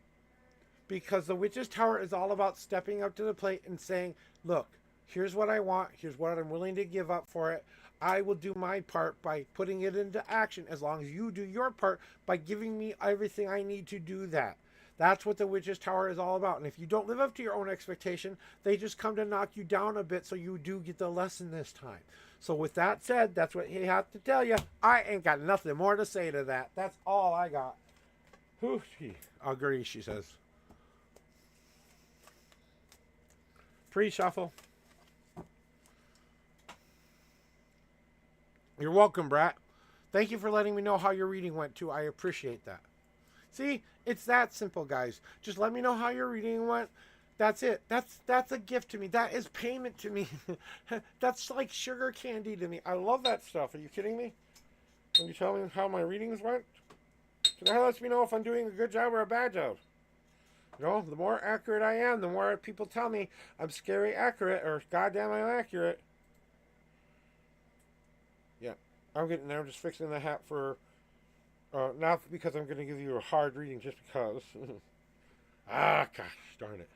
S2: because the Witch's Tower is all about stepping up to the plate and saying, look, here's what I want. Here's what I'm willing to give up for it. I will do my part by putting it into action, as long as you do your part by giving me everything I need to do that. That's what the Witch's Tower is all about. And if you don't live up to your own expectation, they just come to knock you down a bit so you do get the lesson this time. So with that said, that's what he had to tell you. I ain't got nothing more to say to that. That's all I got. Whew, agree, she says. Pre-shuffle. You're welcome, Brat. Thank you for letting me know how your reading went, too. I appreciate that. See, it's that simple, guys. Just let me know how your reading went. That's it. That's a gift to me. That is payment to me. That's like sugar candy to me. I love that stuff. Are you kidding me? When you tell me how my readings went, that lets me know if I'm doing a good job or a bad job. You know, the more accurate I am, the more people tell me I'm scary accurate or goddamn I'm accurate. Yeah, I'm getting there. I'm just fixing the hat for, not because I'm going to give you a hard reading, just because. Ah, gosh darn it.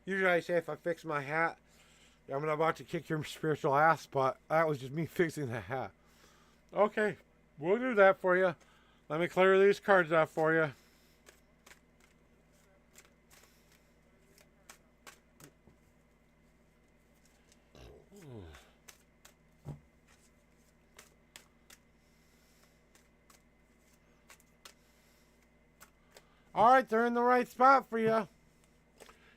S2: Usually I say if I fix my hat, I'm about to kick your spiritual ass, but that was just me fixing the hat. Okay, we'll do that for you. Let me clear these cards off for you. All right, they're in the right spot for you.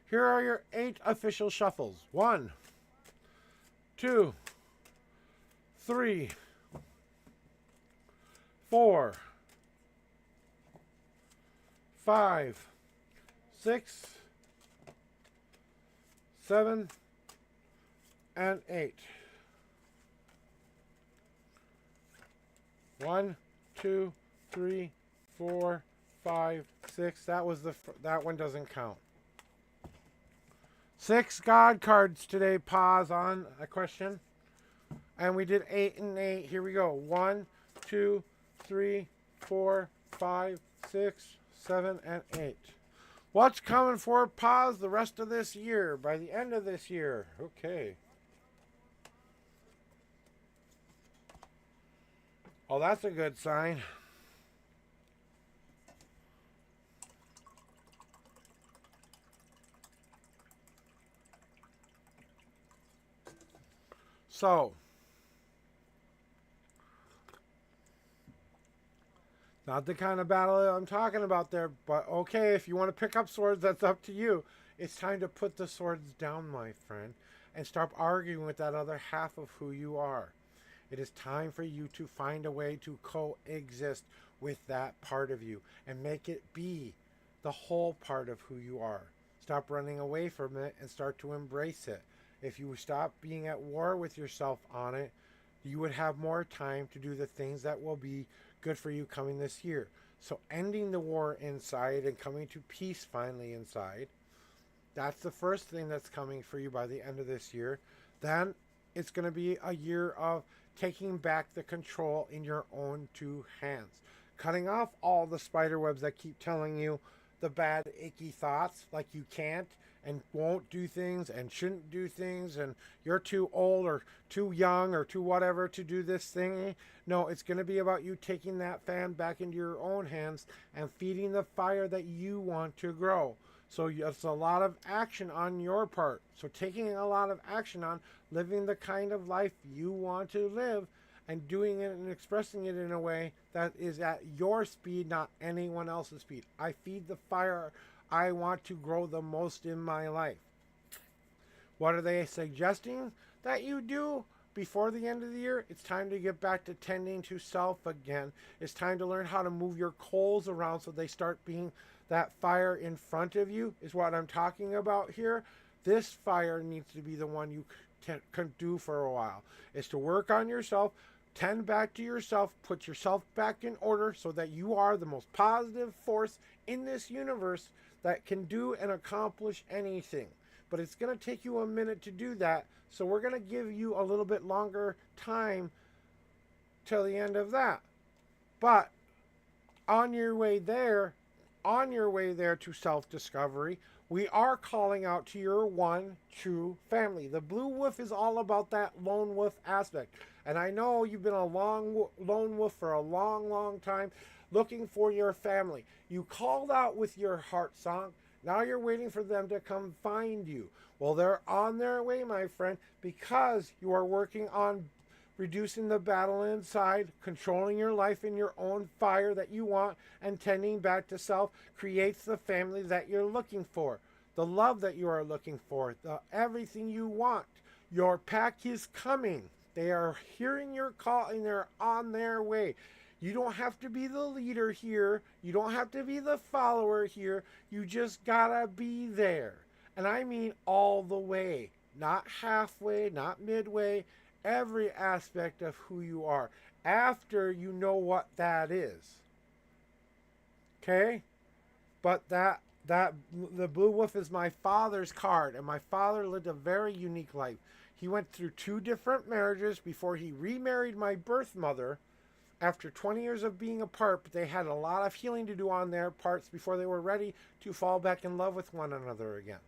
S2: Here are your 8 official shuffles. 1, 2, 3, 4, 5, 6, 7, and 8. 1, 2, 3, 4, 5, 6. That one doesn't count. 6 God cards today. Pause on a question. And we did 8 and 8. Here we go. 1, 2, 3, 4, 5, 6, 7, and 8. What's coming for pause the rest of this year? By the end of this year. Okay. Oh, that's a good sign. So, not the kind of battle I'm talking about there, but okay, if you want to pick up swords, that's up to you. It's time to put the swords down, my friend, and stop arguing with that other half of who you are. It is time for you to find a way to coexist with that part of you and make it be the whole part of who you are. Stop running away from it and start to embrace it. If you stop being at war with yourself on it, you would have more time to do the things that will be good for you coming this year. So ending the war inside and coming to peace finally inside, that's the first thing that's coming for you by the end of this year. Then it's going to be a year of taking back the control in your own 2 hands. Cutting off all the spider webs that keep telling you the bad, icky thoughts, like you can't and won't do things and shouldn't do things and you're too old or too young or too whatever to do this thing. No, it's going to be about you taking that fan back into your own hands and feeding the fire that you want to grow. So it's a lot of action on your part. So taking a lot of action on living the kind of life you want to live and doing it and expressing it in a way that is at your speed, not anyone else's speed. I feed the fire I want to grow the most in my life. What are they suggesting that you do before the end of the year? It's time to get back to tending to self again. It's time to learn how to move your coals around so they start being that fire in front of you is what I'm talking about here. This fire needs to be the one you can do for a while. Is to work on yourself, tend back to yourself, put yourself back in order so that you are the most positive force in this universe that can do and accomplish anything. But it's going to take you a minute to do that. So we're going to give you a little bit longer time till the end of that. But on your way there, on your way there to self-discovery, we are calling out to your one true family. The blue wolf is all about that lone wolf aspect. And I know you've been a lone wolf for a long, long time looking for your family. You called out with your heart song. Now you're waiting for them to come find you. Well, they're on their way, my friend, because you are working on reducing the battle inside, controlling your life in your own fire that you want, and tending back to self creates the family that you're looking for, the love that you are looking for, the everything you want. Your pack is coming. They are hearing your call and they're on their way. You don't have to be the leader here. You don't have to be the follower here. You just gotta be there. And I mean all the way, not halfway, not midway, every aspect of who you are after you know what that is. Okay? But that the blue wolf is my father's card, and my father lived a very unique life. He went through 2 different marriages before he remarried my birth mother after 20 years of being apart, but they had a lot of healing to do on their parts before they were ready to fall back in love with one another again.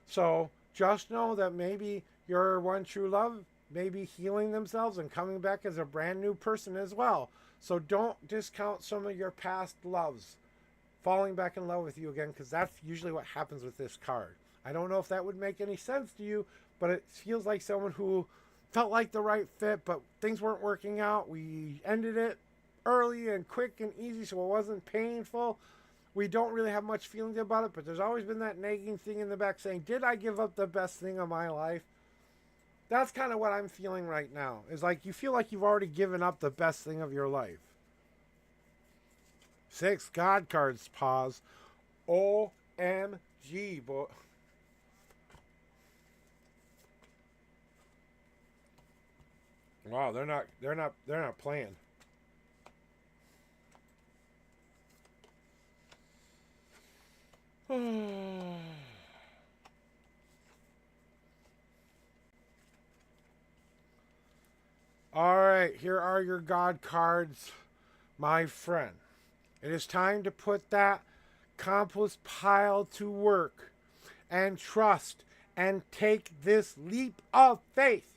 S2: So just know that maybe your one true love may be healing themselves and coming back as a brand new person as well. So don't discount some of your past loves falling back in love with you again, because that's usually what happens with this card. I don't know if that would make any sense to you, but it feels like someone who felt like the right fit, but things weren't working out. We ended it early and quick and easy, so it wasn't painful. We don't really have much feelings about it, but there's always been that nagging thing in the back saying, did I give up the best thing of my life? That's kind of what I'm feeling right now. Is like you feel like you've already given up the best thing of your life. 6 God cards, pause. OMG, boy. Wow, they're not playing. All right, here are your God cards, my friend. It is time to put that compost pile to work and trust and take this leap of faith.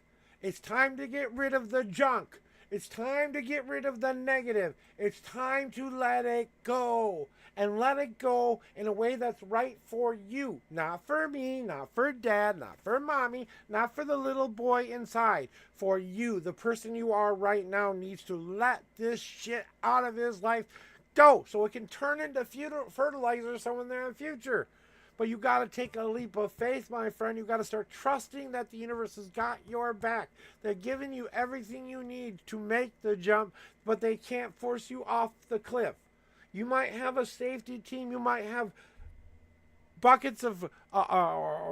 S2: It's time to get rid of the junk. It's time to get rid of the negative. It's time to let it go. And let it go in a way that's right for you. Not for me, not for dad, not for mommy, not for the little boy inside. For you, the person you are right now needs to let this shit out of his life go so it can turn into fertilizer somewhere in the future. But you got to take a leap of faith, my friend. You got to start trusting that the universe has got your back. They're giving you everything you need to make the jump, but they can't force you off the cliff. You might have a safety team. You might have buckets of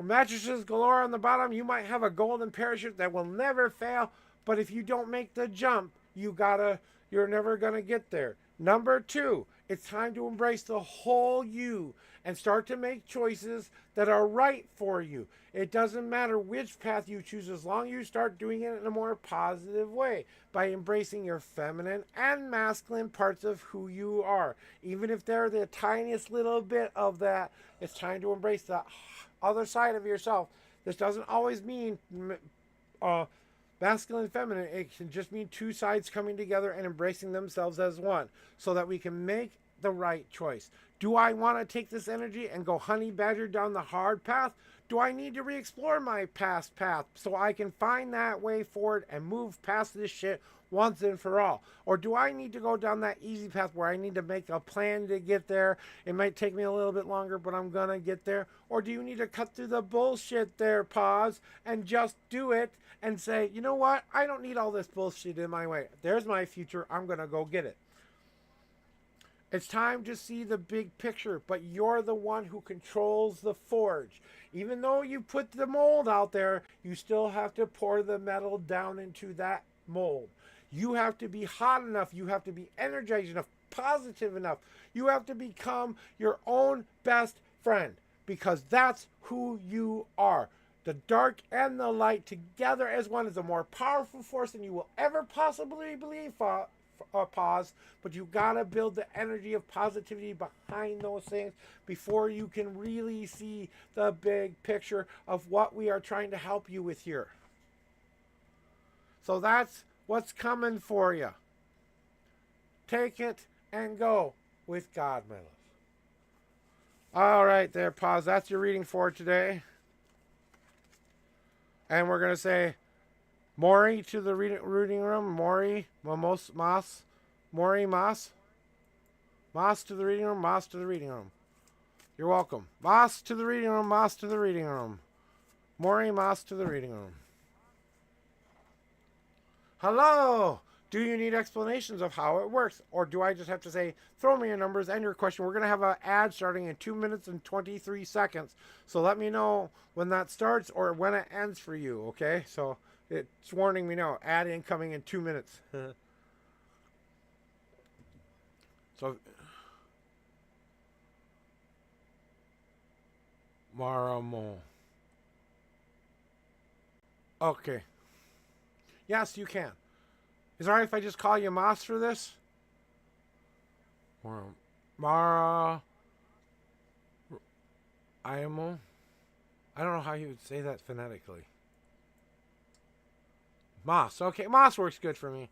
S2: mattresses galore on the bottom. You might have a golden parachute that will never fail. But if you don't make the jump, you're never going to get there. Number 2, it's time to embrace the whole you and start to make choices that are right for you. It doesn't matter which path you choose as long as you start doing it in a more positive way by embracing your feminine and masculine parts of who you are. Even if they're the tiniest little bit of that, it's time to embrace the other side of yourself. This doesn't always mean masculine and feminine. It can just mean 2 sides coming together and embracing themselves as one so that we can make the right choice. Do I want to take this energy and go honey badger down the hard path? Do I need to re-explore my past path so I can find that way forward and move past this shit once and for all? Or do I need to go down that easy path where I need to make a plan to get there? It might take me a little bit longer, but I'm gonna get there. Or do you need to cut through the bullshit there, pause, and just do it and say, you know what? I don't need all this bullshit in my way. There's my future. I'm gonna go get it. It's time to see the big picture, but you're the one who controls the forge. Even though you put the mold out there, you still have to pour the metal down into that mold. You have to be hot enough. You have to be energized enough, positive enough. You have to become your own best friend because that's who you are. The dark and the light together as one is a more powerful force than you will ever possibly believe, pause, but you gotta build the energy of positivity behind those things before you can really see the big picture of what we are trying to help you with here. So that's what's coming for you. Take it and go with God, my love. All right, there, pause. That's your reading for today. And we're going to say, Maury to the reading room. Maury, Mas. Maury, Mas. Mas to the reading room. Mas to the reading room. You're welcome. Mas to the reading room. Mas to the reading room. Maury, Mas to the reading room. Hello. Do you need explanations of how it works? Or do I just have to say, throw me your numbers and your question? We're going to have an ad starting in 2 minutes and 23 seconds. So let me know when that starts or when it ends for you, okay? So it's warning me now. Ad incoming in 2 minutes. So, Maramo. Okay. Yes, you can. Is it alright if I just call you Mas for this? Or Mara Iamo? I don't know how you would say that phonetically. Mas. Okay, Mas works good for me.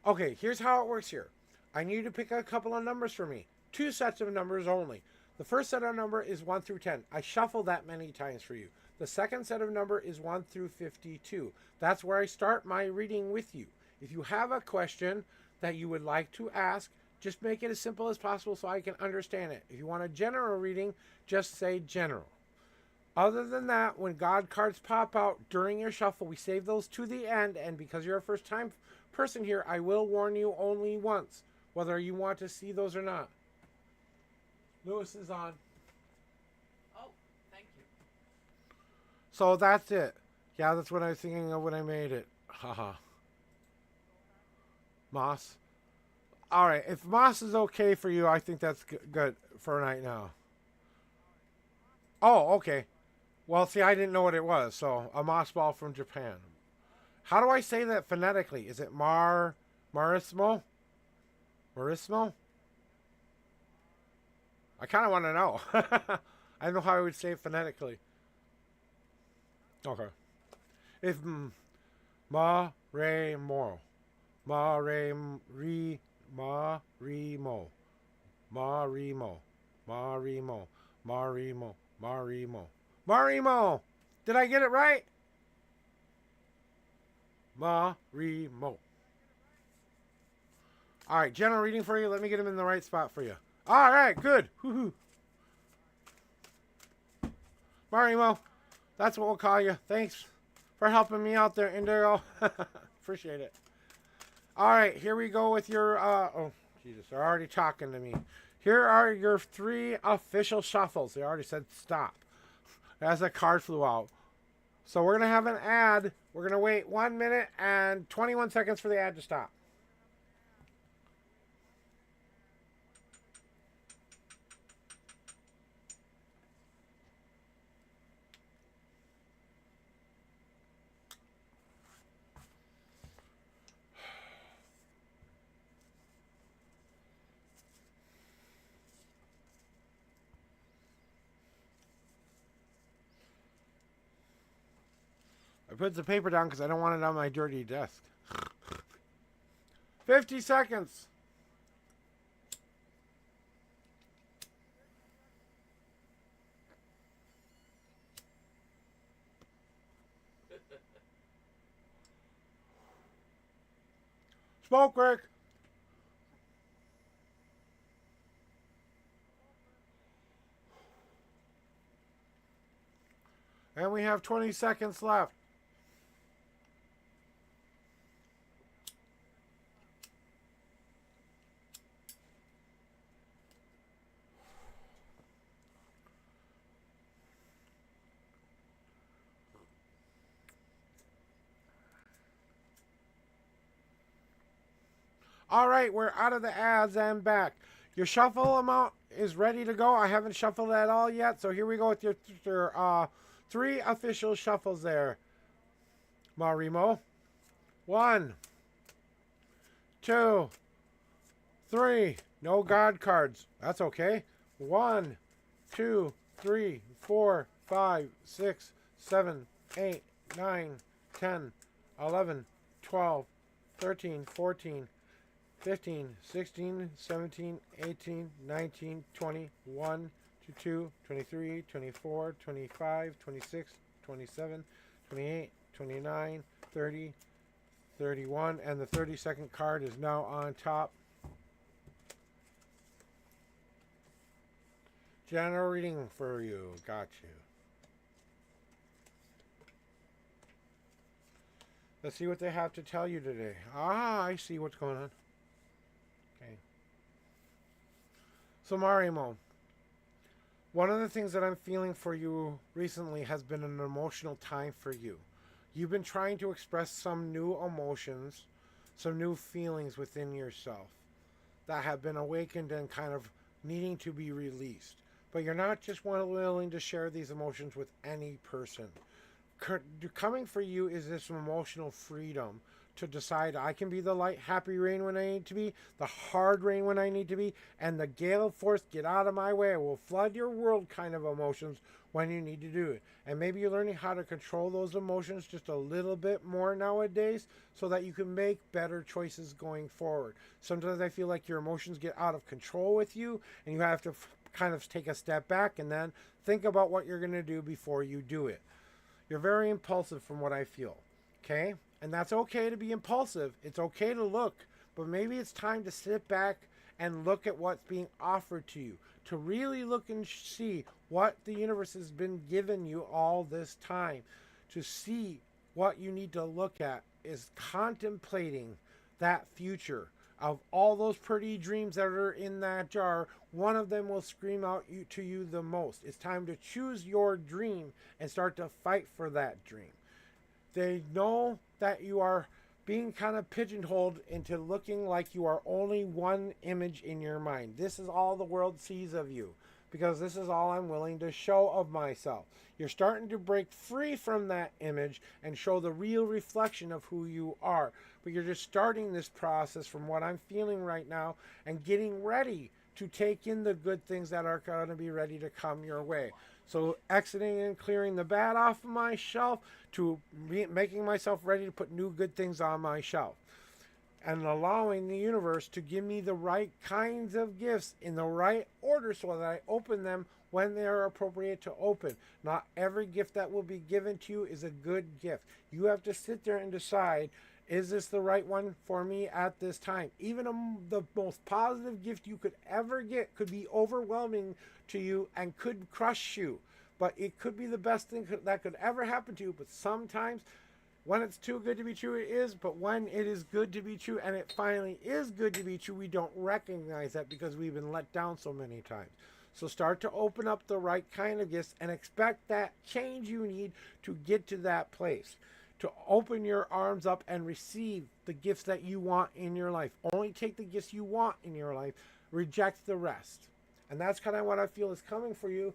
S2: Okay, here's how it works here. I need you to pick a couple of numbers for me. 2 sets of numbers only. The first set of number is 1 through 10. I shuffle that many times for you. The second set of number is 1 through 52. That's where I start my reading with you. If you have a question that you would like to ask, just make it as simple as possible so I can understand it. If you want a general reading, just say general. Other than that, when God cards pop out during your shuffle, we save those to the end. And because you're a first-time person here, I will warn you only once, whether you want to see those or not. Lewis is on.
S3: Oh, thank you.
S2: So that's it. Yeah, that's what I was thinking of when I made it. Haha. Moss. All right, if Moss is okay for you, I think that's good for right now. Oh, okay. Well, see, I didn't know what it was, so a moss ball from Japan. How do I say that phonetically? Is it Marismo? Marismo? I kind of want to know. I don't know how I would say it phonetically. Okay. If ma re mo. Ma re re ma re mo. Ma re mo. Ma re mo. Ma re mo. Ma re mo. Marimo! Did I get it right? Marimo. Alright, general reading for you. Let me get him in the right spot for you. Alright, good. Woohoo. Marimo. That's what we'll call you. Thanks for helping me out there, Indigo. Appreciate it. Alright, here we go with your, oh, Jesus, they're already talking to me. Here are your 3 official shuffles. They already said stop. As a card flew out. So we're going to have an ad. We're going to wait 1 minute and 21 seconds for the ad to stop. I put the paper down because I don't want it on my dirty desk. 50 seconds. Smoke break. And we have 20 seconds left. All right, we're out of the ads and back. Your shuffle amount is ready to go. I haven't shuffled at all yet, so here we go with your 3 official shuffles there. Marimo. 1, 2, 3. No God cards. That's okay. 1, 2, 3, 4, 5, 6, 7, 8, 9, 10, 11, 12, 13, 14, 15, 16, 17, 18, 19, 20, 1, 22, 23, 24, 25, 26, 27, 28, 29, 30, 31, and the 32nd card is now on top. General reading for you. Got you. Let's see what they have to tell you today. Ah, I see what's going on. Okay. So, Marimo, one of the things that I'm feeling for you recently has been an emotional time for you. You've been trying to express some new emotions, some new feelings within yourself that have been awakened and kind of needing to be released. But you're not just willing to share these emotions with any person. Coming for you is this emotional freedom to decide I can be the light, happy rain when I need to be, the hard rain when I need to be, and the gale of force, get out of my way. I will flood your world kind of emotions when you need to do it. And maybe you're learning how to control those emotions just a little bit more nowadays so that you can make better choices going forward. Sometimes I feel like your emotions get out of control with you and you have to kind of take a step back and then think about what you're going to do before you do it. You're very impulsive from what I feel, okay? And that's okay to be impulsive. It's okay to look, but maybe it's time to sit back and look at what's being offered to you, to really look and see what the universe has been giving you all this time. To see what you need to look at is contemplating that future. Of all those pretty dreams that are in that jar, one of them will scream out to you the most. It's time to choose your dream and start to fight for that dream. They know that you are being kind of pigeonholed into looking like you are only one image in your mind. This is all the world sees of you because this is all I'm willing to show of myself. You're starting to break free from that image and show the real reflection of who you are. But you're just starting this process from what I'm feeling right now and getting ready to take in the good things that are going to be ready to come your way. So exiting and clearing the bad off of my shelf to making myself ready to put new good things on my shelf. And allowing the universe to give me the right kinds of gifts in the right order so that I open them when they are appropriate to open. Not every gift that will be given to you is a good gift. You have to sit there and decide, is this the right one for me at this time? Even the most positive gift you could ever get could be overwhelming to you and could crush you. But it could be the best thing that could ever happen to you. But sometimes when it's too good to be true, it is. But when it is good to be true and it finally is good to be true, we don't recognize that because we've been let down so many times. So start to open up the right kind of gifts and expect that change you need to get to that place. To open your arms up and receive the gifts that you want in your life. Only take the gifts you want in your life. Reject the rest. And that's kind of what I feel is coming for you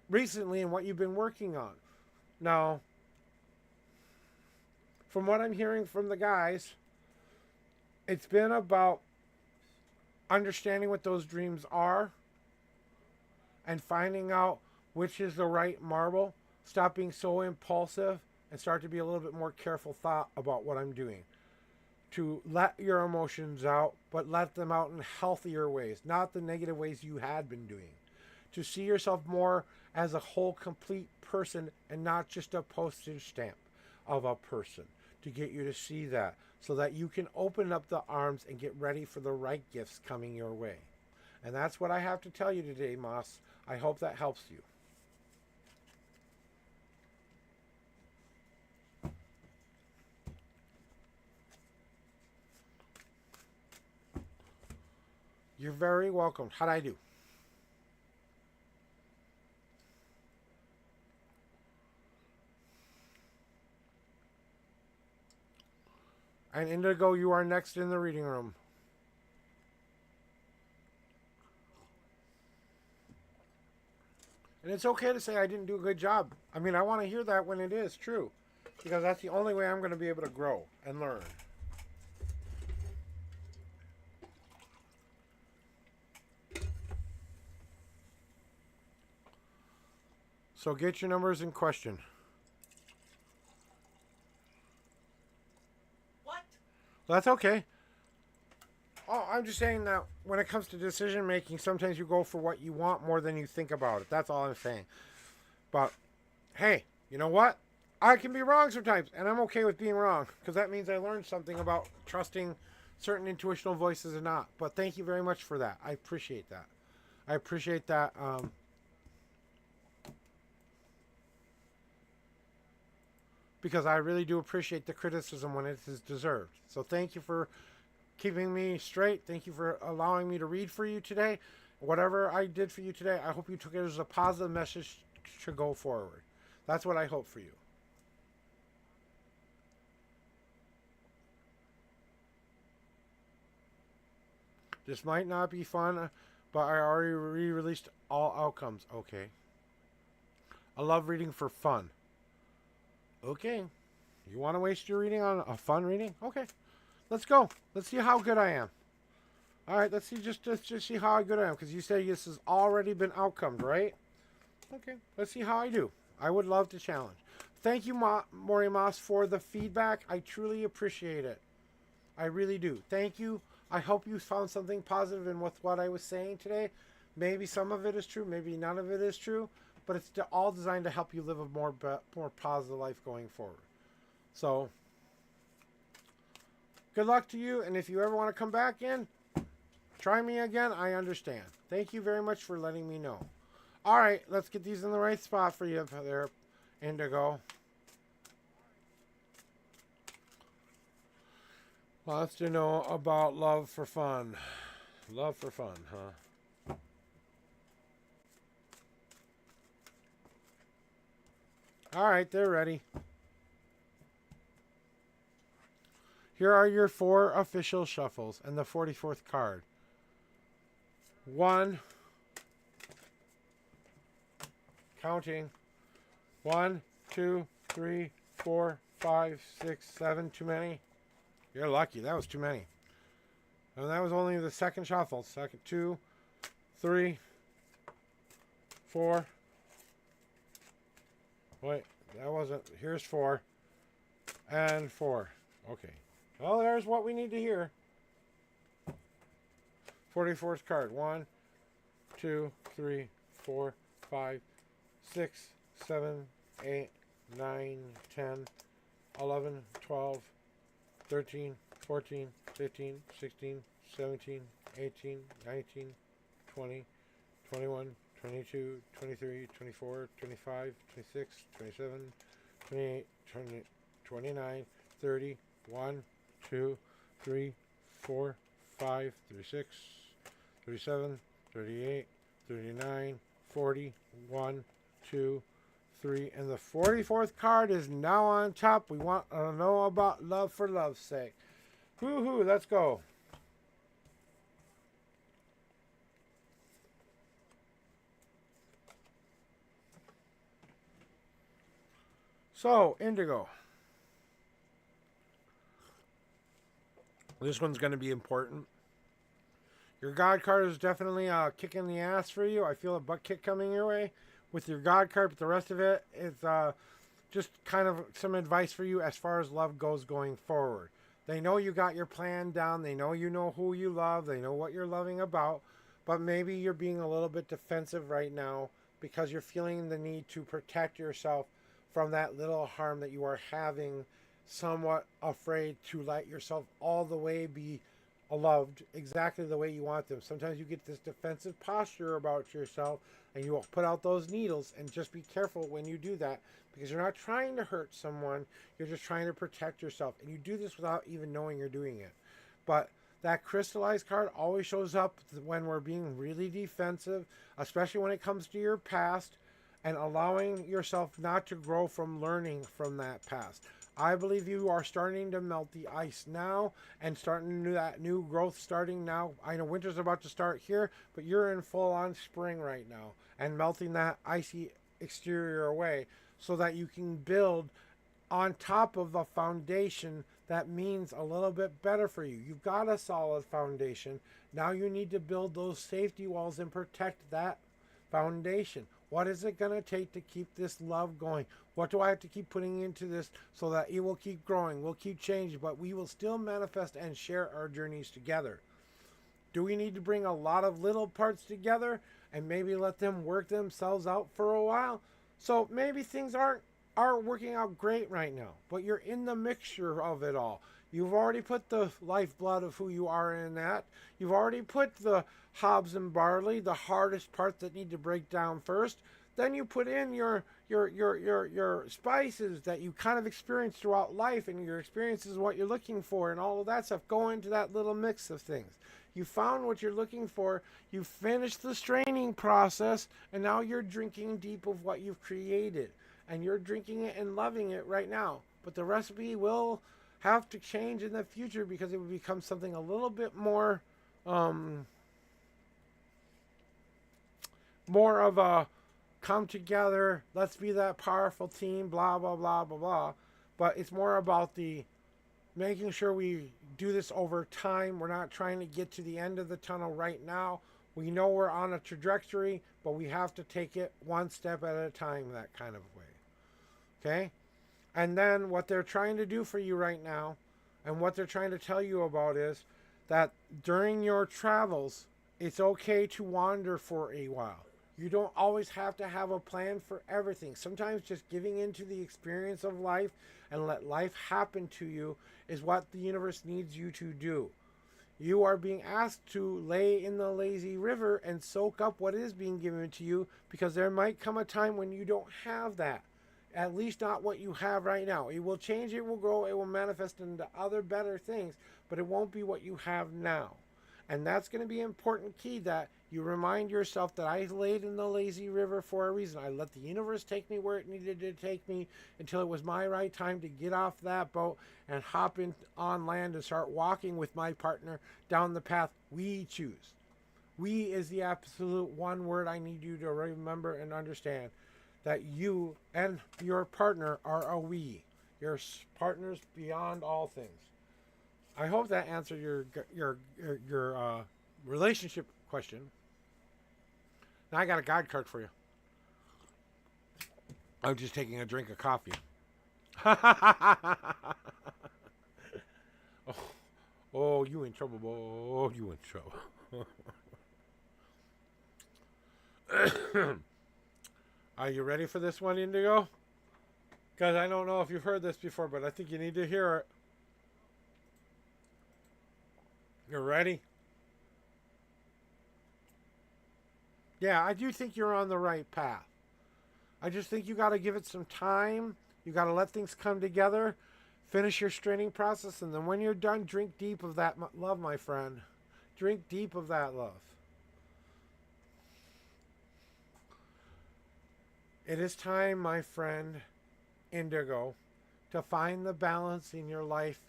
S2: recently and what you've been working on. Now, from what I'm hearing from the guys, it's been about understanding what those dreams are and finding out which is the right marble. Stop being so impulsive and start to be a little bit more careful thought about what I'm doing. To let your emotions out, but let them out in healthier ways, not the negative ways you had been doing. To see yourself more as a whole, complete person and not just a postage stamp of a person. To get you to see that so that you can open up the arms and get ready for the right gifts coming your way. And that's what I have to tell you today, Moss. I hope that helps you. You're very welcome. How'd I do? And Indigo, you are next in the reading room. And it's okay to say I didn't do a good job. I mean, I want to hear that when it is true. Because that's the only way I'm going to be able to grow and learn. So get your numbers in question.
S3: What?
S2: That's okay. Oh, I'm just saying that when it comes to decision making, sometimes you go for what you want more than you think about it. That's all I'm saying. But hey, you know what? I can be wrong sometimes, and I'm okay with being wrong because that means I learned something about trusting certain intuitional voices or not. But thank you very much for that. I appreciate that. I appreciate that. Because I really do appreciate the criticism when it is deserved. So thank you for keeping me straight. Thank you for allowing me to read for you today. Whatever I did for you today, I hope you took it as a positive message to go forward. That's what I hope for you. This might not be fun, but I already re-released all outcomes. Okay. I love reading for fun. Okay. You want to waste your reading on a fun reading? Okay. Let's go. Let's see how good I am. All right, let's just see how good I am, because you say this has already been outcomed, right? Okay, let's see how I do. I would love to challenge. Thank you, Maury Moss, for the feedback. I truly appreciate it. I really do. Thank you. I hope you found something positive in with what I was saying today. Maybe some of it is true, maybe none of it is true, but it's all designed to help you live a more positive life going forward. So, good luck to you, and if you ever want to come back in, try me again. I understand. Thank you very much for letting me know. All right, let's get these in the right spot for you there, Indigo. Lots to know about love for fun. Love for fun, huh? All right, they're ready. Here are your 4 official shuffles and the 44th card. 1. Counting. 1, 2, 3, 4, 5, 6, 7. Too many? You're lucky. That was too many. And that was only the second shuffle. Second, 2, 3, 4. Wait, that wasn't. Here's 4. And 4. Okay. Well, there's what we need to hear. 44th card. 1, 2, 3, 4, 5, 6, 7, 8, 9, 10, 11, 12, 13, 14, 15, 16, 17, 18, 19, 20, 21, 22, 23, 24, 25, 26, 27, 28, 20, 29, 30, 1, 2, 3, 4, 5, 36, 37, 38, 39, 40, 1, 2, 3, and the 44th card is now on top. We want to know about love for love's sake. Woohoo, let's go. So, Indigo. This one's going to be important. Your God card is definitely a kick in the ass for you. I feel a butt kick coming your way with your God card, but the rest of it is just kind of some advice for you as far as love goes going forward. They know you got your plan down. They know you know who you love. They know what you're loving about. But maybe you're being a little bit defensive right now because you're feeling the need to protect yourself from that little harm that you are having, somewhat afraid to let yourself all the way be loved exactly the way you want them. Sometimes you get this defensive posture about yourself and you will put out those needles, and just be careful when you do that because you're not trying to hurt someone. You're just trying to protect yourself, and you do this without even knowing you're doing it. But that crystallized card always shows up when we're being really defensive, especially when it comes to your past and allowing yourself not to grow from learning from that past. I believe you are starting to melt the ice now and starting that new growth starting now. I know winter's about to start here, but you're in full on spring right now and melting that icy exterior away so that you can build on top of a foundation that means a little bit better for you. You've got a solid foundation. Now you need to build those safety walls and protect that foundation. What is it going to take to keep this love going? What do I have to keep putting into this so that it will keep growing? We'll keep changing, but we will still manifest and share our journeys together. Do we need to bring a lot of little parts together and maybe let them work themselves out for a while? So maybe things aren't working out great right now, but you're in the mixture of it all. You've already put the lifeblood of who you are in that. You've already put the hobs and barley, the hardest parts that need to break down first. Then you put in your spices that you kind of experience throughout life, and your experience is what you're looking for, and all of that stuff. Go into that little mix of things. You found what you're looking for. You finished the straining process, and now you're drinking deep of what you've created, and you're drinking it and loving it right now. But the recipe will have to change in the future because it will become something a little bit more of a come together, let's be that powerful team, blah blah blah blah blah. But it's more about the making sure we do this over time. We're not trying to get to the end of the tunnel right now. We know we're on a trajectory, but we have to take it one step at a time, that kind of way. Okay? And then what they're trying to do for you right now, and what they're trying to tell you about, is that during your travels, it's okay to wander for a while. You don't always have to have a plan for everything. Sometimes just giving into the experience of life and let life happen to you is what the universe needs you to do. You are being asked to lay in the lazy river and soak up what is being given to you, because there might come a time when you don't have that. At least not what you have right now. It will change, it will grow, it will manifest into other better things, but it won't be what you have now. And that's going to be an important key, that you remind yourself that I laid in the lazy river for a reason. I let the universe take me where it needed to take me until it was my right time to get off that boat and hop in on land and start walking with my partner down the path we choose. We is the absolute one word I need you to remember and understand, that you and your partner are a we. Your partners beyond all things. I hope that answered your relationship question. Now I got a God card for you. I'm just taking a drink of coffee. Oh, you in trouble, boy. Oh, you in trouble. Are you ready for this one, Indigo? Because I don't know if you've heard this before, but I think you need to hear it. You're ready? Yeah, I do think you're on the right path. I just think you got to give it some time. You got to let things come together. Finish your straining process, and then when you're done, drink deep of that love, my friend. Drink deep of that love. It is time, my friend Indigo, to find the balance in your life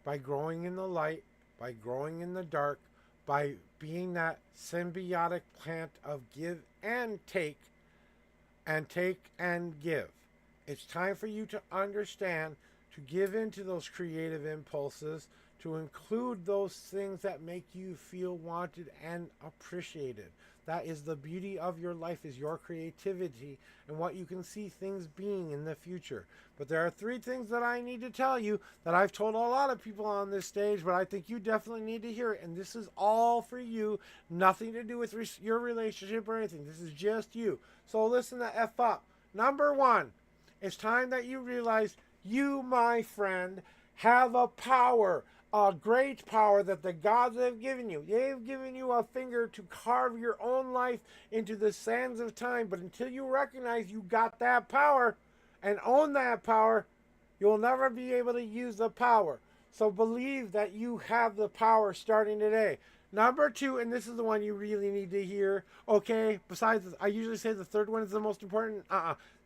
S2: by growing in the light, by growing in the dark, by being that symbiotic plant of give and take and give. It's time for you to understand, to give into those creative impulses, to include those things that make you feel wanted and appreciated. That is the beauty of your life, is your creativity and what you can see things being in the future. But there are 3 things that I need to tell you that I've told a lot of people on this stage, but I think you definitely need to hear it. And this is all for you, nothing to do with your relationship or anything. This is just you. So listen the F up. Number 1, it's time that you realize you, my friend, have a power. A great power that the gods have given you. They've given you a finger to carve your own life into the sands of time. But until you recognize you got that power and own that power, you'll never be able to use the power. So believe that you have the power starting today. Number 2, and this is the one you really need to hear. Okay, besides, I usually say the third one is the most important.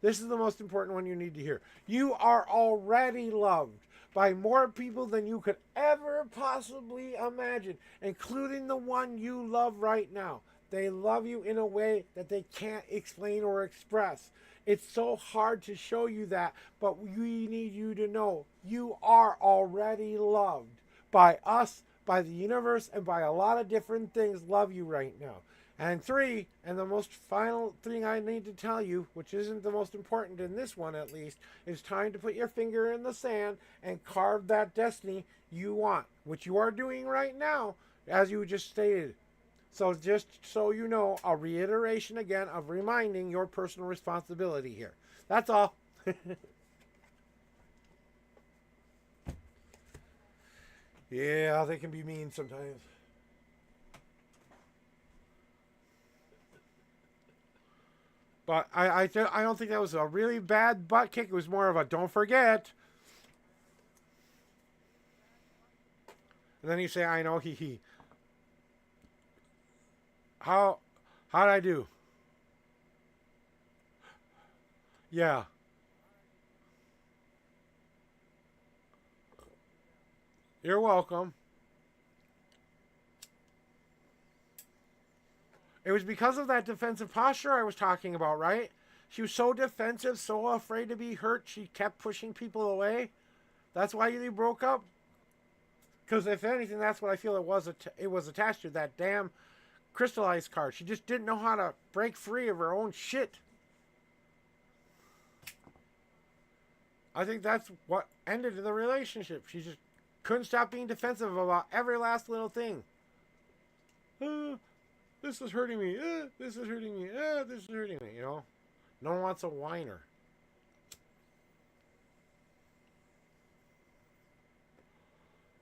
S2: This is the most important one you need to hear. You are already loved by more people than you could ever possibly imagine, including the one you love right now. They love you in a way that they can't explain or express. It's so hard to show you that, but we need you to know you are already loved by us, by the universe, and by a lot of different things love you right now. And 3, and the most final thing I need to tell you, which isn't the most important in this one at least, is time to put your finger in the sand and carve that destiny you want, which you are doing right now, as you just stated. So just so you know, a reiteration again of reminding your personal responsibility here. That's all. Yeah, they can be mean sometimes. But I don't think that was a really bad butt kick. It was more of a don't forget. And then you say, I know, he. How'd I do? Yeah. You're welcome. It was because of that defensive posture I was talking about, right? She was so defensive, so afraid to be hurt, she kept pushing people away. That's why they broke up. Because if anything, that's what I feel it was. It was attached to that damn crystallized card. She just didn't know how to break free of her own shit. I think that's what ended the relationship. She just couldn't stop being defensive about every last little thing. This is hurting me. This is hurting me. This is hurting me. You know, no one wants a whiner.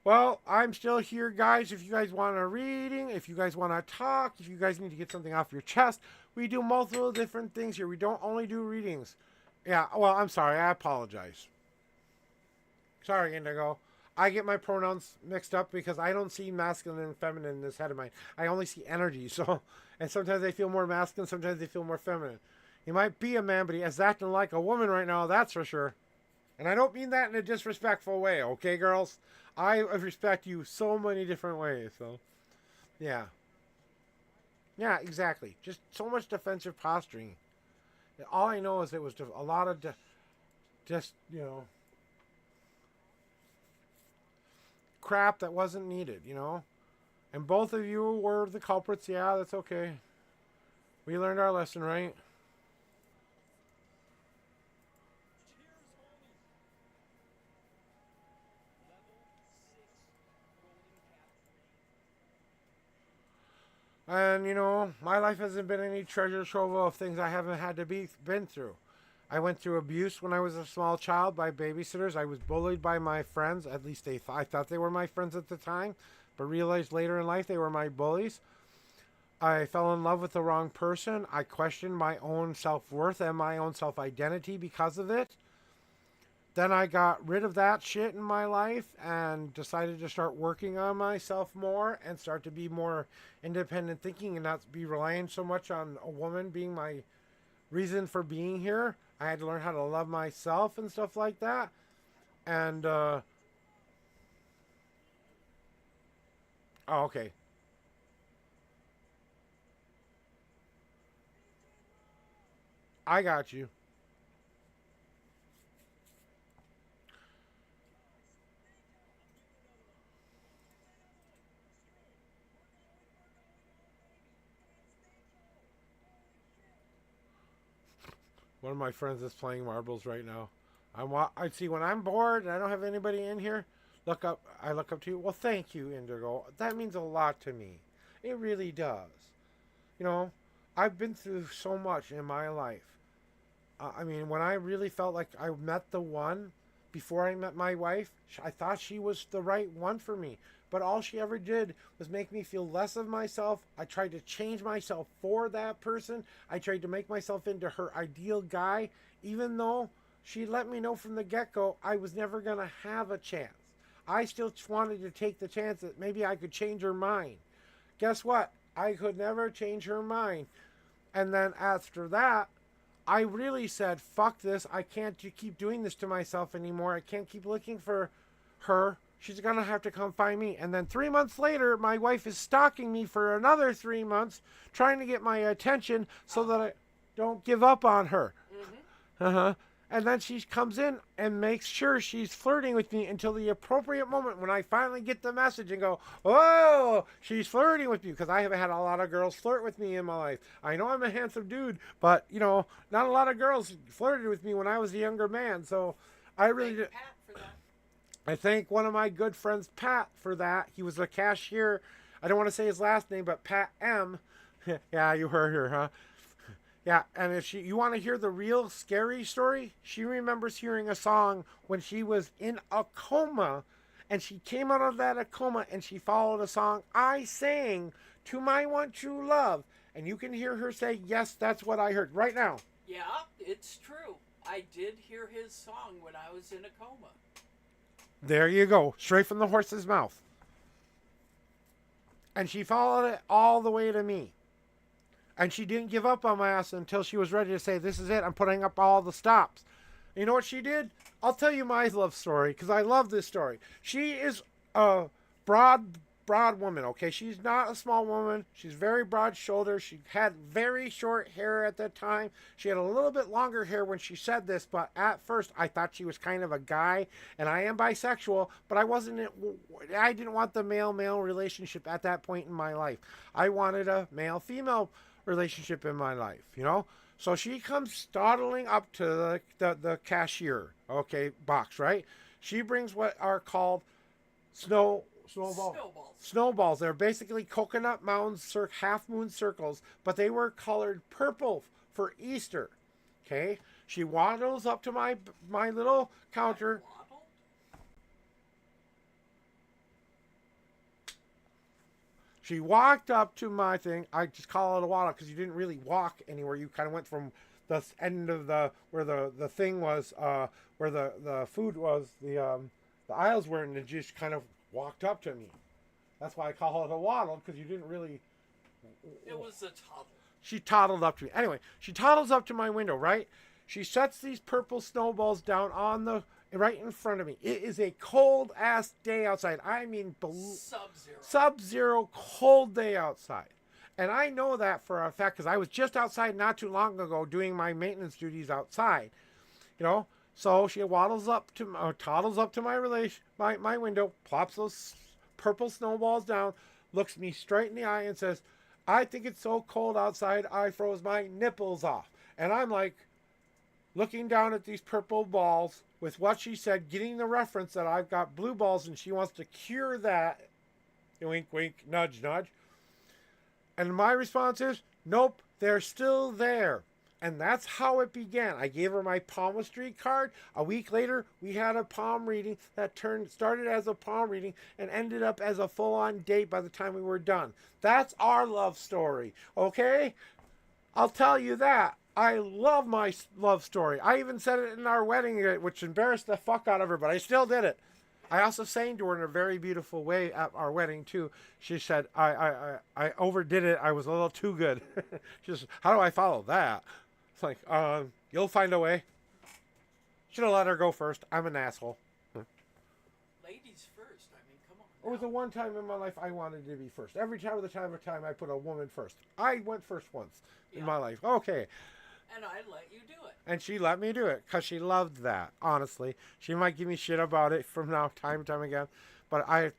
S2: Well, I'm still here, guys. If you guys want a reading, if you guys want to talk, if you guys need to get something off your chest, we do multiple different things here. We don't only do readings. Yeah, well, I'm sorry. I apologize. Sorry, Indigo. I get my pronouns mixed up because I don't see masculine and feminine in this head of mine. I only see energy. So, and sometimes they feel more masculine, sometimes they feel more feminine. He might be a man, but he is acting like a woman right now, that's for sure. And I don't mean that in a disrespectful way, okay, girls? I respect you so many different ways, so, yeah. Yeah, exactly. Just so much defensive posturing. All I know is it was a lot of just, you know, crap that wasn't needed, you know? And both of you were the culprits. Yeah, that's okay. We learned our lesson, right? And, you know, my life hasn't been any treasure trove of things I haven't had to been through. I went through abuse when I was a small child by babysitters. I was bullied by my friends. At least I thought they were my friends at the time, but realized later in life they were my bullies. I fell in love with the wrong person. I questioned my own self-worth and my own self-identity because of it. Then I got rid of that shit in my life and decided to start working on myself more and start to be more independent thinking and not be relying so much on a woman being my reason for being here. I had to learn how to love myself and stuff like that. And, oh, okay. I got you. One of my friends is playing marbles right now. I see when I'm bored and I don't have anybody in here, I look up to you. Well, thank you, Indigo. That means a lot to me. It really does. You know, I've been through so much in my life. I mean, when I really felt like I met the one before I met my wife, I thought she was the right one for me. But all she ever did was make me feel less of myself. I tried to change myself for that person. I tried to make myself into her ideal guy, even though she let me know from the get-go I was never going to have a chance. I still wanted to take the chance that maybe I could change her mind. Guess what? I could never change her mind. And then after that, I really said, fuck this. I can't keep doing this to myself anymore. I can't keep looking for her. She's going to have to come find me. And then 3 months later, my wife is stalking me for another 3 months, trying to get my attention so that I don't give up on her.
S3: Mm-hmm.
S2: Uh-huh. And then she comes in and makes sure she's flirting with me until the appropriate moment when I finally get the message and go, oh, she's flirting with you. Because I have had a lot of girls flirt with me in my life. I know I'm a handsome dude, but, you know, not a lot of girls flirted with me when I was a younger man. So I really did.
S3: Pat for that.
S2: I thank one of my good friends, Pat, for that. He was a cashier. I don't want to say his last name, but Pat M. Yeah, you heard her, huh? Yeah, and if you want to hear the real scary story, she remembers hearing a song when she was in a coma, and she came out of that coma and she followed a song I sang to my one true love, and you can hear her say, "Yes, that's what I heard," right now.
S3: Yeah, it's true. I did hear his song when I was in a coma.
S2: There you go, straight from the horse's mouth. And she followed it all the way to me. And she didn't give up on my ass until she was ready to say, this is it, I'm putting up all the stops. You know what she did? I'll tell you my love story, because I love this story. She is a broad woman, okay? She's not a small woman. She's very broad shouldered. She had very short hair at the time. She had a little bit longer hair when she said this, but at first I thought she was kind of a guy, and I am bisexual, but I didn't want the male-male relationship at that point in my life. I wanted a male-female relationship in my life, you know? So she comes startling up to the cashier, okay, box, right? She brings what are called snowballs. They're basically coconut mounds, half moon circles, but they were colored purple for Easter, okay? She waddles up to my little counter. She walked up to my thing. I just call it a waddle because you didn't really walk anywhere. You kind of went from the end of where the thing was, where the food was, the aisles were, and it just kind of walked up to me. That's why I call it a waddle, because you didn't really.
S3: It was a toddle.
S2: She toddled up to me. Anyway, she toddles up to my window, right? She sets these purple snowballs down on right in front of me. It is a cold ass day outside. I mean, Sub-zero cold day outside. And I know that for a fact because I was just outside not too long ago doing my maintenance duties outside. You know, so she toddles up to my window, plops those purple snowballs down, looks me straight in the eye and says, "I think it's so cold outside I froze my nipples off." And I'm like, looking down at these purple balls with what she said, getting the reference that I've got blue balls and she wants to cure that. Wink, wink, nudge, nudge. And my response is, nope, they're still there. And that's how it began. I gave her my palmistry card. A week later, we had a palm reading that started as a palm reading and ended up as a full-on date by the time we were done. That's our love story, okay? I'll tell you that. I love my love story. I even said it in our wedding, which embarrassed the fuck out of her, but I still did it. I also sang to her in a very beautiful way at our wedding, too. She said, I overdid it. I was a little too good. She says, how do I follow that? It's like, you'll find a way. Should have let her go first. I'm an asshole.
S3: Ladies first. I mean, come on.
S2: It was the one time in my life I wanted to be first. Every time I put a woman first. I went first once in my life. Okay.
S3: And I let you do it.
S2: And she let me do it because she loved that, honestly. She might give me shit about it from time and time again. But I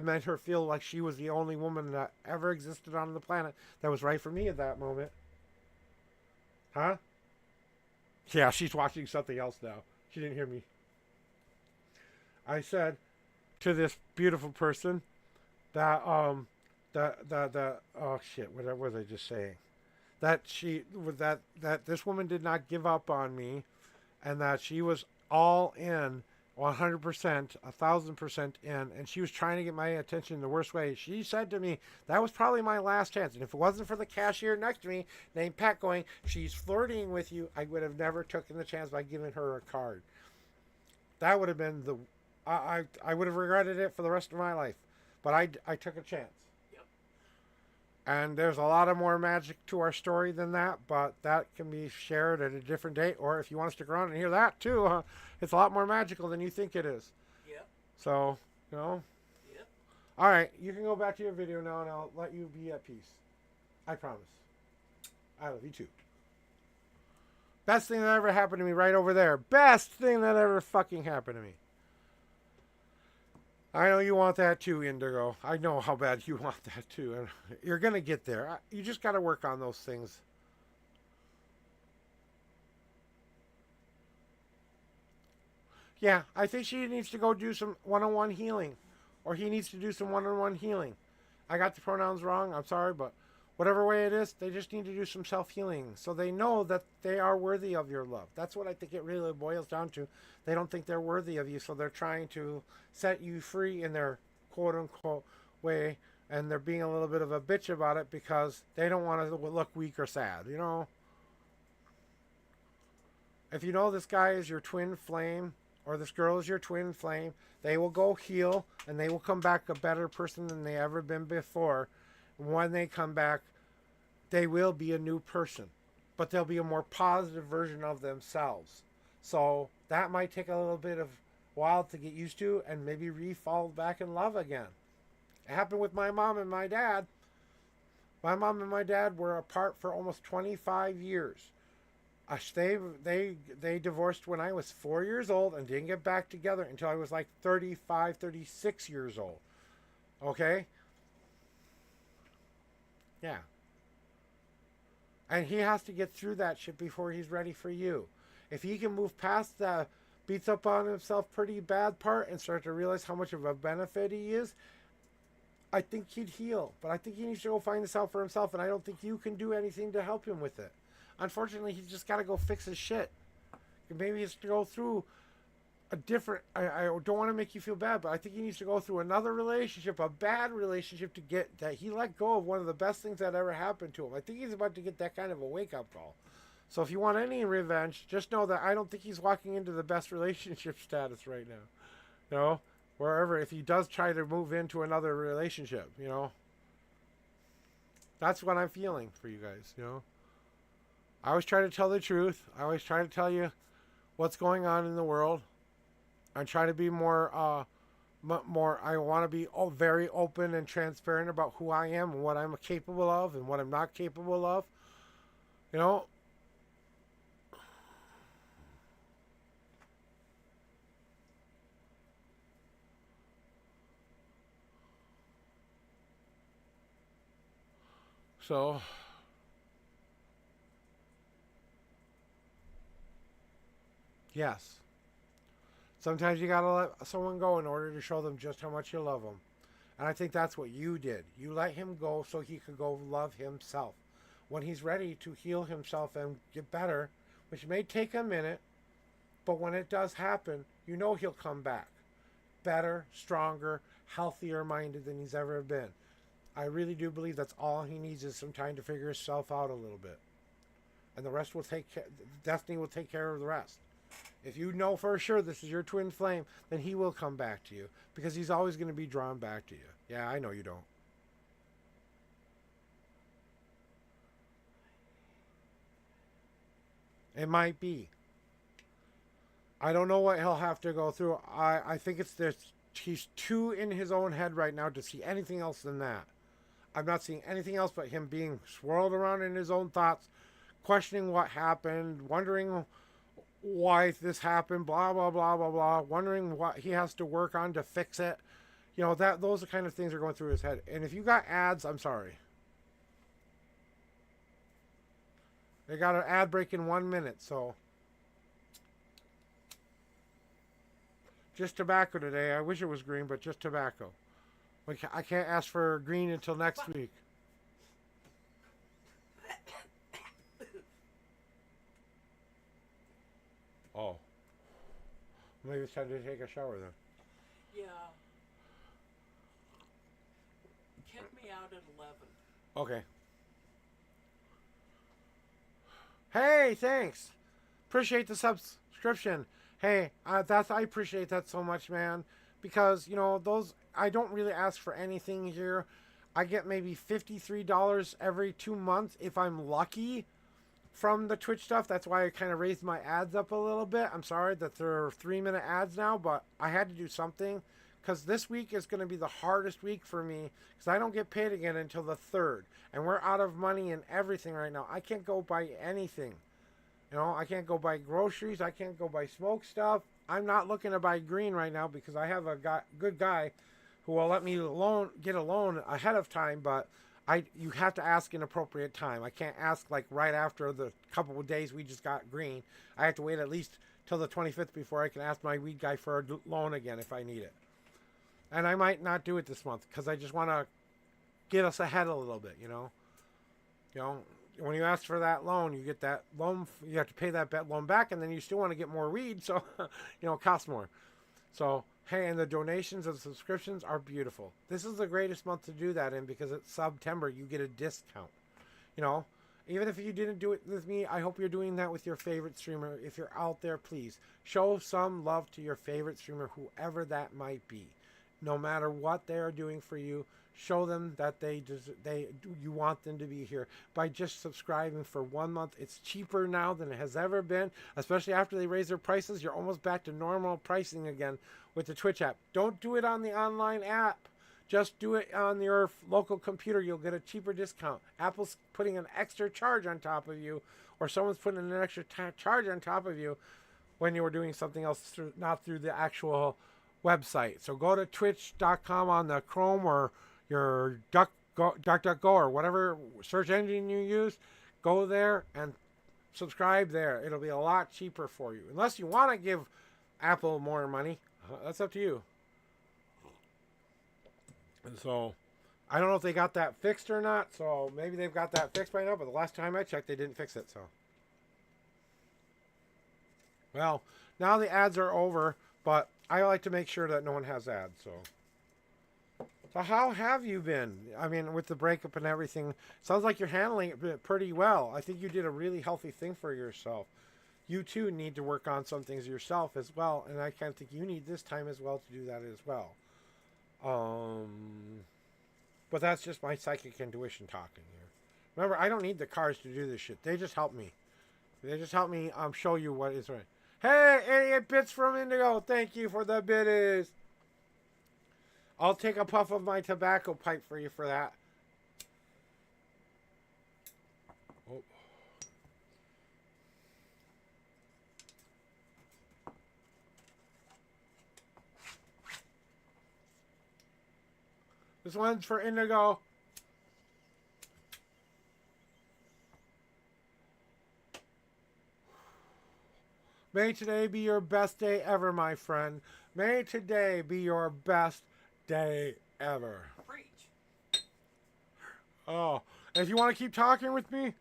S2: made her feel like she was the only woman that ever existed on the planet that was right for me at that moment. Huh? Yeah, she's watching something else now. She didn't hear me. I said to this beautiful person that, oh shit, what was I just saying? That this woman did not give up on me, and that she was all in, 100%, 1,000% in, and she was trying to get my attention the worst way. She said to me, that was probably my last chance, and if it wasn't for the cashier next to me, named Pat, going, she's flirting with you, I would have never taken the chance by giving her a card. That would have been I would have regretted it for the rest of my life, but I took a chance. And there's a lot of more magic to our story than that, but that can be shared at a different date. Or if you want to stick around and hear that too, it's a lot more magical than you think it is.
S3: Yep.
S2: So, you know.
S3: Yep.
S2: All right, you can go back to your video now, and I'll let you be at peace. I promise. I love you too. Best thing that ever happened to me right over there. Best thing that ever fucking happened to me. I know you want that too, Indigo. I know how bad you want that too. And you're going to get there. You just got to work on those things. Yeah, I think she needs to go do some one-on-one healing. Or he needs to do some one-on-one healing. I got the pronouns wrong. I'm sorry, but whatever way it is, they just need to do some self-healing. So they know that they are worthy of your love. That's what I think it really boils down to. They don't think they're worthy of you, so they're trying to set you free in their quote-unquote way. And they're being a little bit of a bitch about it because they don't want to look weak or sad, you know? If you know this guy is your twin flame, or this girl is your twin flame, they will go heal and they will come back a better person than they ever been before. When they come back, they will be a new person, but they'll be a more positive version of themselves. So that might take a little bit of while to get used to and maybe fall back in love again. It happened with my mom and my dad. My mom and my dad were apart for almost 25 years. They divorced when I was 4 years old and didn't get back together until I was like 35, 36 years old. Okay? Yeah. And he has to get through that shit before he's ready for you. If he can move past the beats up on himself pretty bad part and start to realize how much of a benefit he is, I think he'd heal. But I think he needs to go find this out for himself, and I don't think you can do anything to help him with it. Unfortunately, he's just got to go fix his shit. Maybe he has to go through a different... I don't want to make you feel bad, but I think he needs to go through another relationship, a bad relationship, to get that he let go of one of the best things that ever happened to him. I think he's about to get that kind of a wake-up call. So if you want any revenge, just know that I don't think he's walking into the best relationship status right now. You know? Wherever, if he does try to move into another relationship, you know? That's what I'm feeling for you guys, you know? I always try to tell the truth. I always try to tell you what's going on in the world. I try to be more, I want to be very open and transparent about who I am and what I'm capable of and what I'm not capable of. You know? So... yes. Sometimes you gotta let someone go in order to show them just how much you love them. And I think that's what you did. You let him go so he could go love himself. When he's ready to heal himself and get better, which may take a minute, but when it does happen, you know he'll come back. Better, stronger, healthier minded than he's ever been. I really do believe that's all he needs is some time to figure himself out a little bit. And the rest will take care, Destiny will take care of the rest. If you know for sure this is your twin flame, then he will come back to you. Because he's always going to be drawn back to you. Yeah, I know you don't. It might be. I don't know what he'll have to go through. I think it's this. He's too in his own head right now to see anything else than that. I'm not seeing anything else but him being swirled around in his own thoughts, questioning what happened, wondering why this happened, blah, blah, blah, blah, blah, wondering what he has to work on to fix it. You know, those are the kind of things that are going through his head. And if you got ads, I'm sorry. They got an ad break in 1 minute, so. Just tobacco today. I wish it was green, but just tobacco. I can't ask for green until next week. Oh. Maybe it's time to take a shower then.
S3: Yeah. Kick me out at 11.
S2: Okay. Hey, thanks. Appreciate the subscription. Hey, I appreciate that so much, man. Because, you know, I don't really ask for anything here. I get maybe $53 every 2 months if I'm lucky from the Twitch stuff. That's why I kind of raised my ads up a little bit. I'm sorry that there are 3-minute ads now, but I had to do something. Because this week is going to be the hardest week for me. Because I don't get paid again until the 3rd. And we're out of money and everything right now. I can't go buy anything. You know, I can't go buy groceries. I can't go buy smoke stuff. I'm not looking to buy green right now because I have a good guy who will let me get a loan ahead of time, but you have to ask in appropriate time. I can't ask like right after the couple of days we just got green. I have to wait at least till the 25th before I can ask my weed guy for a loan again if I need it. And I might not do it this month because I just want to get us ahead a little bit, you know. You know, when you ask for that loan, you get that loan. You have to pay that loan back, and then you still want to get more weed, so it costs more. So hey, and the donations and subscriptions are beautiful. This is the greatest month to do that in because it's September. You get a discount. You know, even if you didn't do it with me, I hope you're doing that with your favorite streamer. If you're out there, please show some love to your favorite streamer, whoever that might be. No matter what they are doing for you, show them that you want them to be here by just subscribing for 1 month. It's cheaper now than it has ever been, especially after they raise their prices. You're almost back to normal pricing again with the Twitch app. Don't do it on the online app. Just do it on your local computer. You'll get a cheaper discount. Apple's putting an extra charge on top of you, or someone's putting an extra charge on top of you when you were doing something else, not through the actual website. So go to twitch.com on the Chrome or your DuckDuckGo or whatever search engine you use. Go there and subscribe there. It'll be a lot cheaper for you. Unless you want to give Apple more money. That's up to you. And so I don't know if they got that fixed or not. So maybe they've got that fixed by now. But the last time I checked, they didn't fix it. So, well, now the ads are over. But I like to make sure that no one has ads. So how have you been? I mean, with the breakup and everything, sounds like you're handling it pretty well. I think you did a really healthy thing for yourself. You too need to work on some things yourself as well, and I kind of think you need this time as well to do that as well. But that's just my psychic intuition talking here. Remember, I don't need the cards to do this shit. They just help me. They just help me show you what is right. Hey, idiot bits from Indigo. Thank you for the biddies. I'll take a puff of my tobacco pipe for you for that. Oh. This one's for Indigo. May today be your best day ever, my friend. May today be your best day ever.
S3: Preach.
S2: Oh, and if you want to keep talking with me,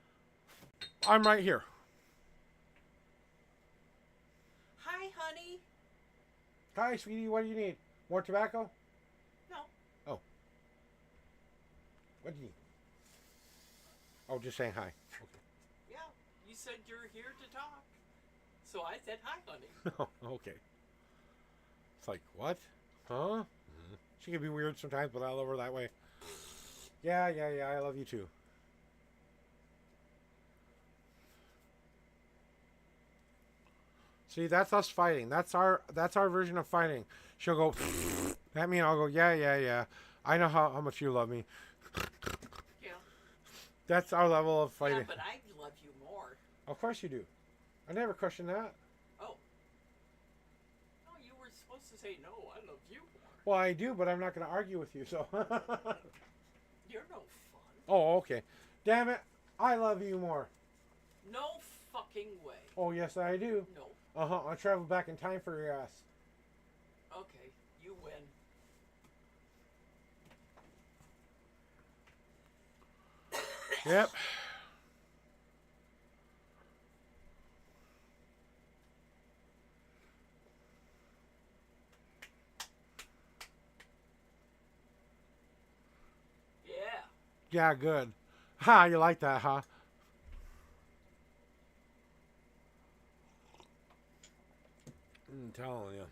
S2: I'm right here.
S3: Hi, honey.
S2: Hi, sweetie. What do you need? More tobacco?
S3: No.
S2: Oh. What do you need? Oh, just saying hi. Okay.
S3: Yeah, you said you're here to talk. So I said hi, honey.
S2: Oh, okay. It's like, what? Huh? She can be weird sometimes, but I love her that way. Yeah, I love you too. See, that's us fighting. That's our version of fighting. She'll go at me and I'll go, yeah. I know how much you love me.
S3: Yeah.
S2: That's our level of fighting.
S3: Yeah, but I love you more.
S2: Of course you do. I never questioned that.
S3: Oh. No, you were supposed to say no, I love you more.
S2: Well, I do, but I'm not going to argue with you, so.
S3: You're no fun.
S2: Oh, okay. Damn it. I love you more.
S3: No fucking way.
S2: Oh, yes, I do.
S3: No.
S2: Uh-huh. I'll travel back in time for your ass.
S3: Okay, you win.
S2: Yep. Yeah, good. Ha, you like that, huh? I'm telling you.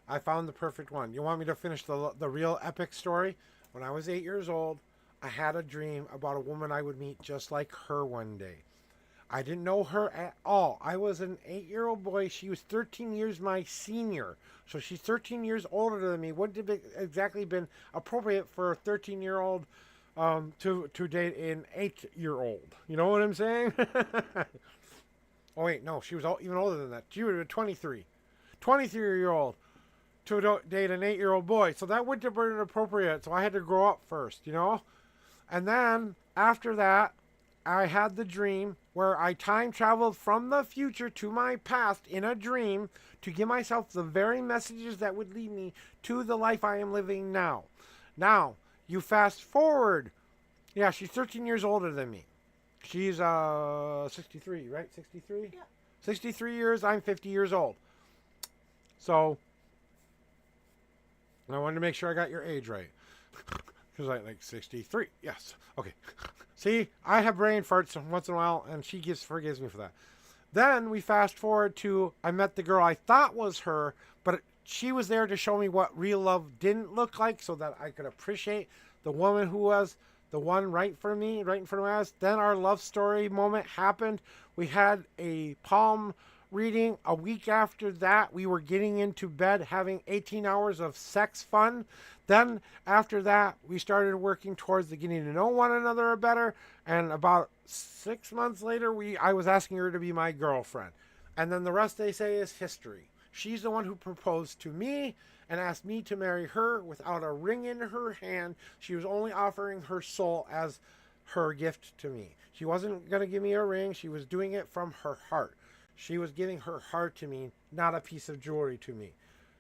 S2: I found the perfect one. You want me to finish the real epic story? When I was 8 years old, I had a dream about a woman I would meet just like her one day. I didn't know her at all. I was an 8-year-old boy. She was 13 years my senior. So she's 13 years older than me. Wouldn't have exactly been appropriate for a 13-year-old to date an 8-year-old. You know what I'm saying? Oh wait, no, she was even older than that. She would have been 23. 23-year-old to date an 8-year-old boy. So that wouldn't have been appropriate. So I had to grow up first, you know? And then after that, I had the dream where I time traveled from the future to my past in a dream to give myself the very messages that would lead me to the life I am living now. Now, you fast forward. Yeah, she's 13 years older than me. She's 63, right? 63?
S3: Yeah.
S2: 63 years, I'm 50 years old. So, I wanted to make sure I got your age right. Because I like 63. Yes. Okay. See, I have brain farts once in a while, and she forgives me for that. Then we fast forward to I met the girl I thought was her, but she was there to show me what real love didn't look like so that I could appreciate the woman who was the one right for me, right in front of my eyes. Then our love story moment happened. We had a palm reading. A week after that, we were getting into bed, having 18 hours of sex fun. Then after that, we started working towards the getting to know one another better. And about 6 months later, I was asking her to be my girlfriend. And then the rest, they say, is history. She's the one who proposed to me and asked me to marry her without a ring in her hand. She was only offering her soul as her gift to me. She wasn't going to give me a ring. She was doing it from her heart. She was giving her heart to me, not a piece of jewelry to me,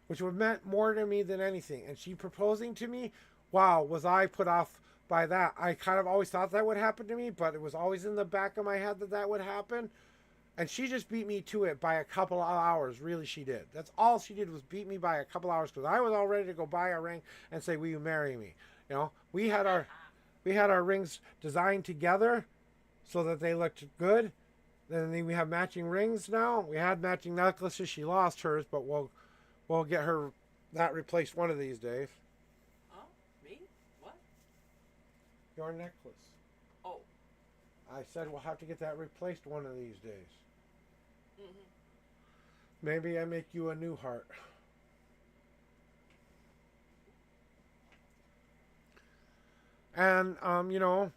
S2: which would meant more to me than anything. And she proposing to me, wow, was I put off by that. I kind of always thought that would happen to me, but it was always in the back of my head that that would happen. And she just beat me to it by a couple of hours. Really, she did. That's all she did was beat me by a couple hours because I was all ready to go buy a ring and say, will you marry me? You know, we had our rings designed together so that they looked good. Then we have matching rings now. We had matching necklaces. She lost hers, but we'll get her that replaced one of these days.
S3: Oh, me? What?
S2: Your necklace.
S3: Oh.
S2: I said we'll have to get that replaced one of these days.
S3: Mm-hmm.
S2: Maybe I make you a new heart. And you know,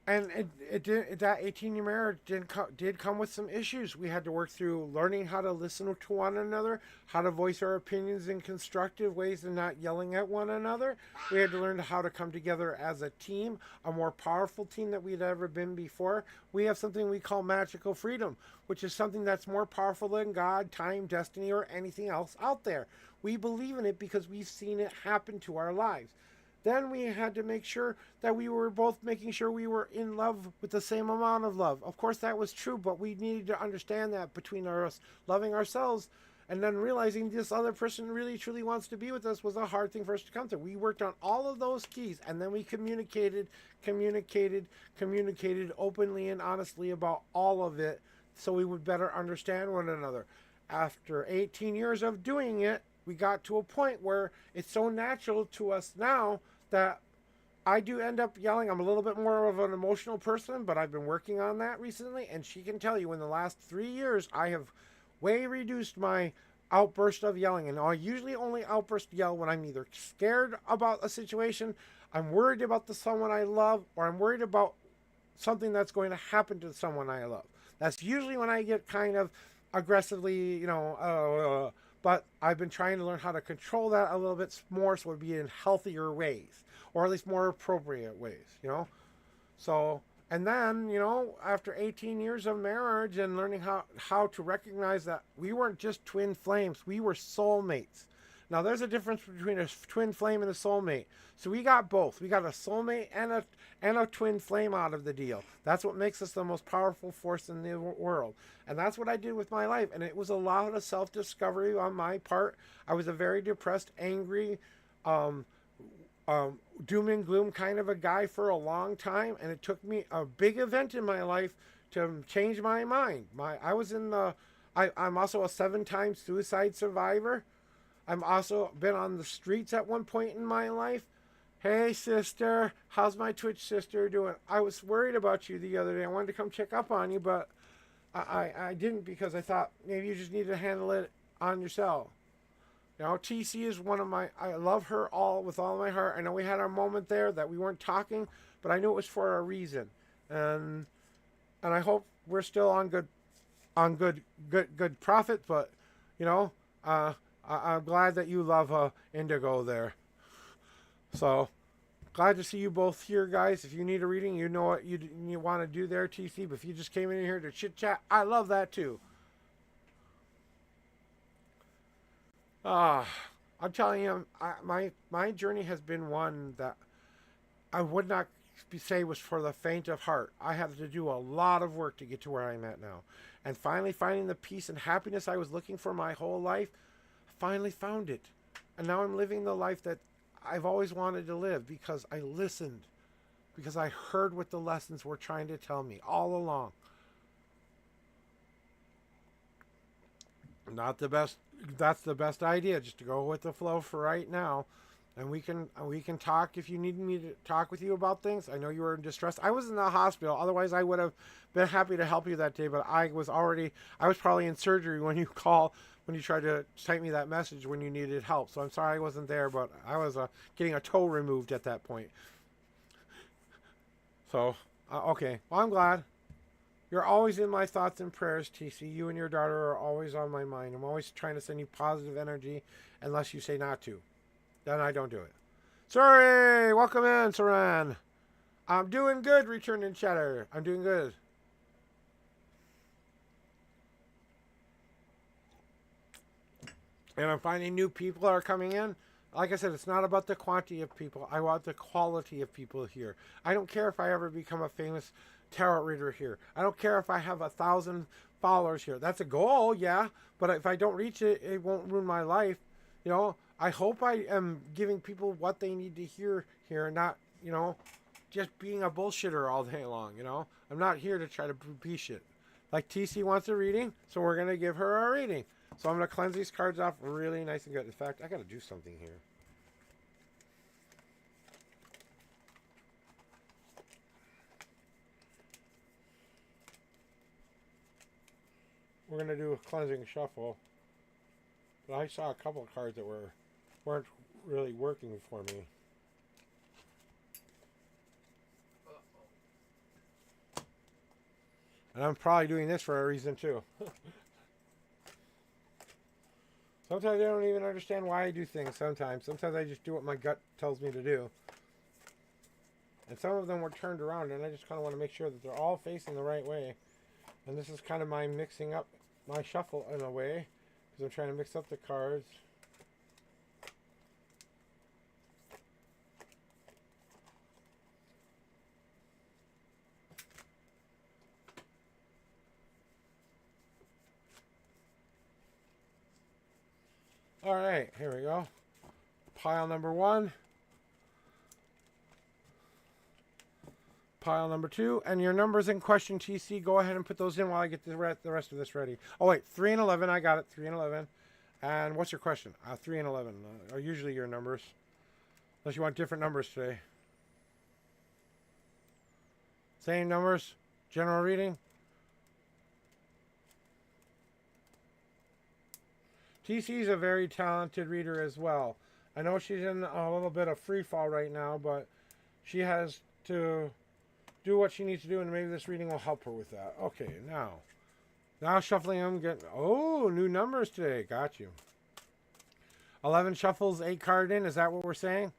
S2: and that 18-year marriage did come with some issues. We had to work through learning how to listen to one another, how to voice our opinions in constructive ways and not yelling at one another. We had to learn how to come together as a team, a more powerful team that we'd ever been before. We have something we call magical freedom, which is something that's more powerful than God, time, destiny, or anything else out there. We believe in it because we've seen it happen to our lives. Then we had to make sure that we were both making sure we were in love with the same amount of love. Of course, that was true, but we needed to understand that between us loving ourselves and then realizing this other person really, truly wants to be with us was a hard thing for us to come to. We worked on all of those keys, and then we communicated openly and honestly about all of it so we would better understand one another. After 18 years of doing it, we got to a point where it's so natural to us now that I do end up yelling. I'm a little bit more of an emotional person, but I've been working on that recently, and she can tell you in the last 3 years, I have way reduced my outburst of yelling, and I usually only outburst yell when I'm either scared about a situation, I'm worried about someone I love, or I'm worried about something that's going to happen to someone I love. That's usually when I get kind of aggressively, but I've been trying to learn how to control that a little bit more so it would be in healthier ways, or at least more appropriate ways, So, and then, after 18 years of marriage and learning how to recognize that we weren't just twin flames, we were soulmates. Now, there's a difference between a twin flame and a soulmate. So we got both. We got a soulmate and a twin flame out of the deal. That's what makes us the most powerful force in the world. And that's what I did with my life. And it was a lot of self-discovery on my part. I was a very depressed, angry, doom and gloom kind of a guy for a long time. And it took me a big event in my life to change my mind. I'm also a 7-time suicide survivor. I'm also been on the streets at one point in my life. Hey, sister, how's my Twitch sister doing? I was worried about you the other day. I wanted to come check up on you, but I didn't because I thought maybe you just need to handle it on yourself. TC is I love her with all my heart. I know we had our moment there that we weren't talking, but I knew it was for a reason. And I hope we're still on good on good profit, but you know, I'm glad that you love indigo there. So glad to see you both here, guys. If you need a reading, you know what you want to do there, TC. But if you just came in here to chit chat, I love that too. Ah, I'm telling you, my journey has been one that I would not say was for the faint of heart. I had to do a lot of work to get to where I'm at now. And finally finding the peace and happiness I was looking for my whole life, I finally found it. And now I'm living the life that I've always wanted to live because I listened, because I heard what the lessons were trying to tell me all along. Not the best. That's the best idea, just to go with the flow for right now. And we can talk if you need me to talk with you about things. I know you were in distress. I was in the hospital. Otherwise, I would have been happy to help you that day. But I was probably in surgery when you tried to type me that message when you needed help. So I'm sorry I wasn't there, but I was getting a toe removed at that point. So, okay. Well, I'm glad. You're always in my thoughts and prayers, TC. You and your daughter are always on my mind. I'm always trying to send you positive energy unless you say not to. Then I don't do it. Sorry, welcome in, Saran. I'm doing good, returning chatter. I'm doing good. And I'm finding new people are coming in. Like I said, it's not about the quantity of people. I want the quality of people here. I don't care if I ever become a famous tarot reader here. I don't care if I have 1,000 followers here. That's a goal, yeah. But if I don't reach it, it won't ruin my life. You know, I hope I am giving people what they need to hear here, not, you know, just being a bullshitter all day long, you know. I'm not here to try to be shit. Like TC wants a reading, so we're going to give her a reading. So I'm going to cleanse these cards off really nice and good. In fact, I got to do something here. We're going to do a cleansing shuffle. But I saw a couple of cards that weren't really working for me. And I'm probably doing this for a reason too. Sometimes I don't even understand why I do things sometimes. Sometimes I just do what my gut tells me to do. And some of them were turned around, and I just kind of want to make sure that they're all facing the right way. And this is kind of my mixing up my shuffle in a way, because I'm trying to mix up the cards. All right, here we go. Pile number 1. Pile number 2. And your numbers in question, TC, go ahead and put those in while I get the rest of this ready. Oh, wait, 3 and 11. I got it, 3 and 11. And what's your question? 3 and 11 are usually your numbers. Unless you want different numbers today. Same numbers? General reading? TC's a very talented reader as well. I know she's in a little bit of free fall right now, but she has to do what she needs to do, and maybe this reading will help her with that. Okay, now shuffling them. New numbers today. Got you. 11 shuffles, 8 card in. Is that what we're saying?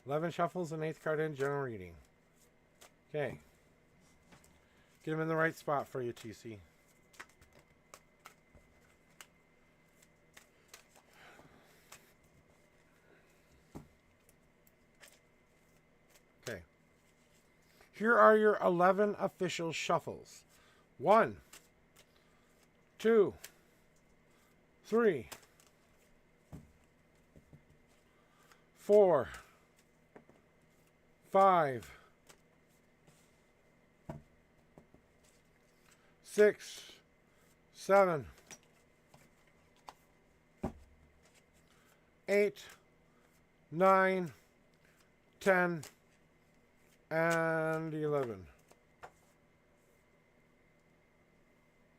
S2: 11 shuffles and 8th card in. General reading. Okay. Get them in the right spot for you, TC. Here are your 11 official shuffles. 1, 2, 3, 4, 5, 6, 7, 8, 9, 10, and 11.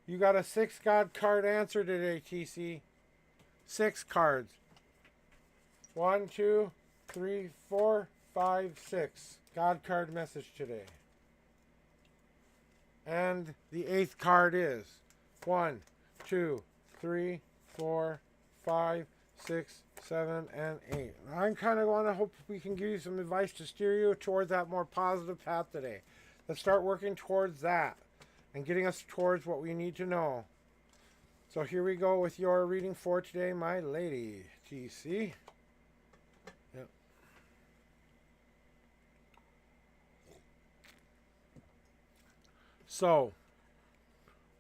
S2: You got a 6 God card answer today, TC. 6 cards. 1, 2, 3, 4, 5, 6. God card message today. And the 8th card is 1, 2, 3, 4, 5, 6, 7, and 8. I kind of want to hope we can give you some advice to steer you towards that more positive path today. Let's start working towards that and getting us towards what we need to know. So here we go with your reading for today, my lady. TC. Yep. So,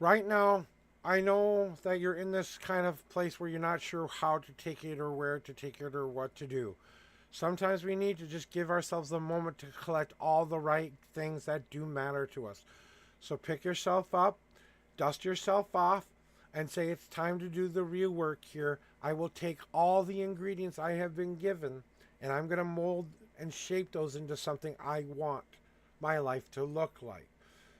S2: right now, I know that you're in this kind of place where you're not sure how to take it or where to take it or what to do. Sometimes we need to just give ourselves a moment to collect all the right things that do matter to us. So pick yourself up, dust yourself off, and say it's time to do the real work here. I will take all the ingredients I have been given, and I'm going to mold and shape those into something I want my life to look like.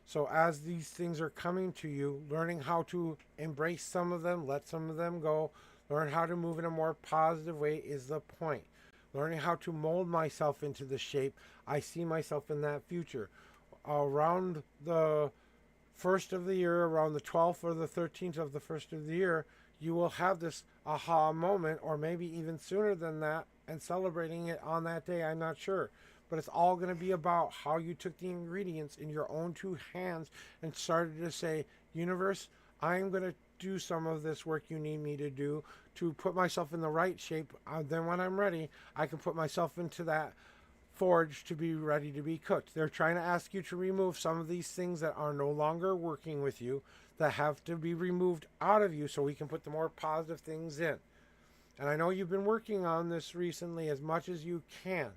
S2: So as these things are coming to you, learning how to embrace some of them, let some of them go, learn how to move in a more positive way is the point. Learning how to mold myself into the shape I see myself in that future. Around the first of the year, around the 12th or the 13th of the first of the year, you will have this aha moment, or maybe even sooner than that, and celebrating it on that day, I'm not sure. But it's all going to be about how you took the ingredients in your own two hands and started to say, universe, I'm going to do some of this work you need me to do to put myself in the right shape. Then when I'm ready, I can put myself into that forge to be ready to be cooked. They're trying to ask you to remove some of these things that are no longer working with you, that have to be removed out of you so we can put the more positive things in. And I know you've been working on this recently as much as you can,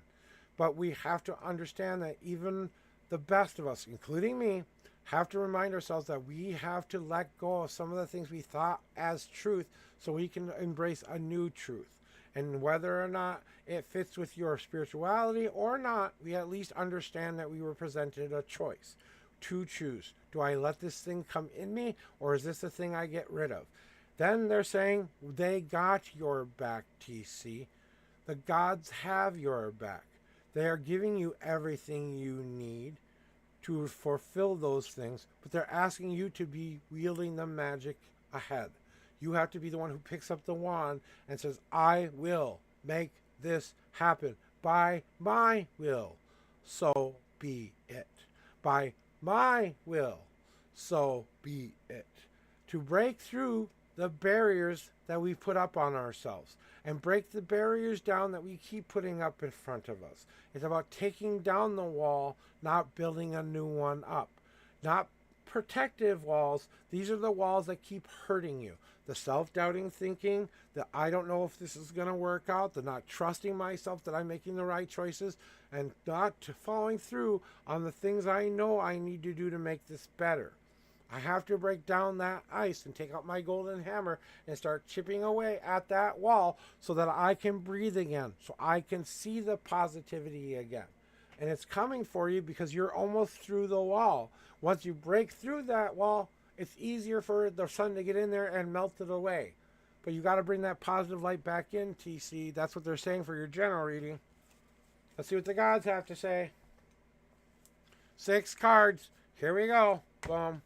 S2: but we have to understand that even the best of us, including me, have to remind ourselves that we have to let go of some of the things we thought as truth so we can embrace a new truth. And whether or not it fits with your spirituality or not, we at least understand that we were presented a choice to choose. Do I let this thing come in me, or is this a thing I get rid of? Then they're saying they got your back, TC. The gods have your back. They are giving you everything you need to fulfill those things, but they're asking you to be wielding the magic ahead. You have to be the one who picks up the wand and says, I will make this happen by my will. So be it. By my will. So be it. To break through the barriers that we put up on ourselves and break the barriers down that we keep putting up in front of us. It's about taking down the wall, not building a new one up. Not protective walls. These are the walls that keep hurting you. The self-doubting thinking, the I don't know if this is going to work out, the not trusting myself that I'm making the right choices, and not following through on the things I know I need to do to make this better. I have to break down that ice and take out my golden hammer and start chipping away at that wall so that I can breathe again, so I can see the positivity again. And it's coming for you because you're almost through the wall. Once you break through that wall, it's easier for the sun to get in there and melt it away. But you got to bring that positive light back in, TC. That's what they're saying for your general reading. Let's see what the gods have to say. 6 cards. Here we go. Boom.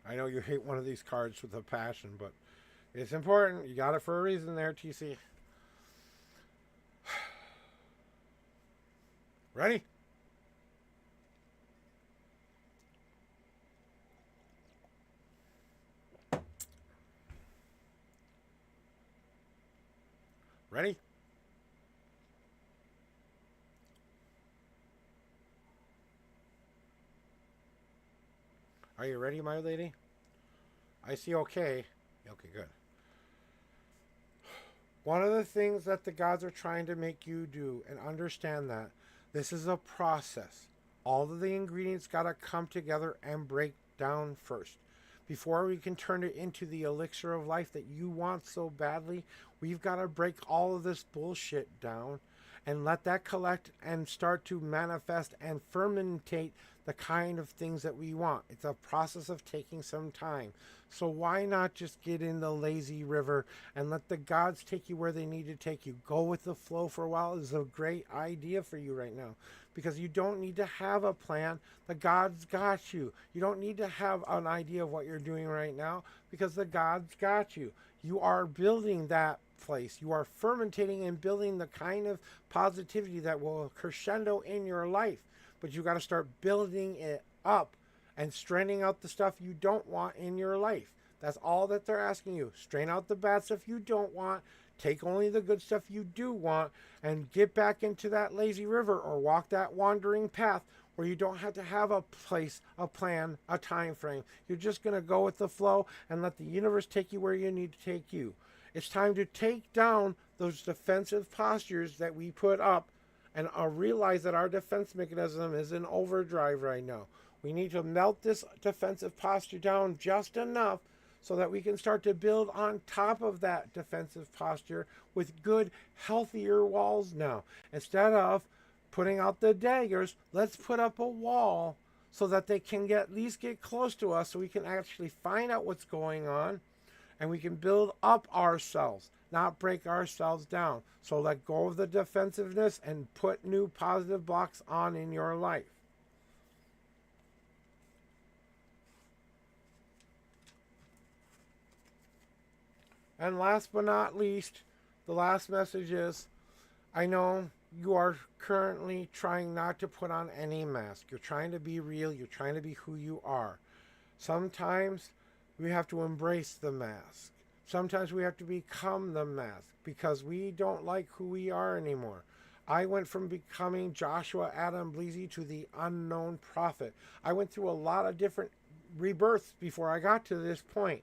S2: I know you hate one of these cards with a passion, but it's important. You got it for a reason there, TC. Ready? Ready? Are you ready, my lady? I see okay. Okay, good. One of the things that the gods are trying to make you do, and understand that this is a process. All of the ingredients got to come together and break down first. Before we can turn it into the elixir of life that you want so badly, we've got to break all of this bullshit down and let that collect and start to manifest and fermentate the kind of things that we want. It's a process of taking some time. So why not just get in the lazy river and let the gods take you where they need to take you? Go with the flow for a while is a great idea for you right now, because you don't need to have a plan. The gods got you. You don't need to have an idea of what you're doing right now, because the gods got you. You are building that place. You are fermentating and building the kind of positivity that will crescendo in your life. But you got to start building it up and straining out the stuff you don't want in your life. That's all that they're asking you. Strain out the bad stuff you don't want. Take only the good stuff you do want, and get back into that lazy river or walk that wandering path where you don't have to have a place, a plan, a time frame. You're just going to go with the flow and let the universe take you where you need to take you. It's time to take down those defensive postures that we put up and realize that our defense mechanism is in overdrive right now. We need to melt this defensive posture down just enough so that we can start to build on top of that defensive posture with good, healthier walls now. Instead of putting out the daggers, let's put up a wall so that they can at least get close to us, so we can actually find out what's going on, and we can build up ourselves, not break ourselves down. So let go of the defensiveness and put new positive blocks on in your life. And last but not least, the last message is, I know you are currently trying not to put on any mask. You're trying to be real. You're trying to be who you are. Sometimes we have to embrace the mask. Sometimes we have to become the mask because we don't like who we are anymore. I went from becoming Joshua Adam Bleasy to the unknown prophet. I went through a lot of different rebirths before I got to this point.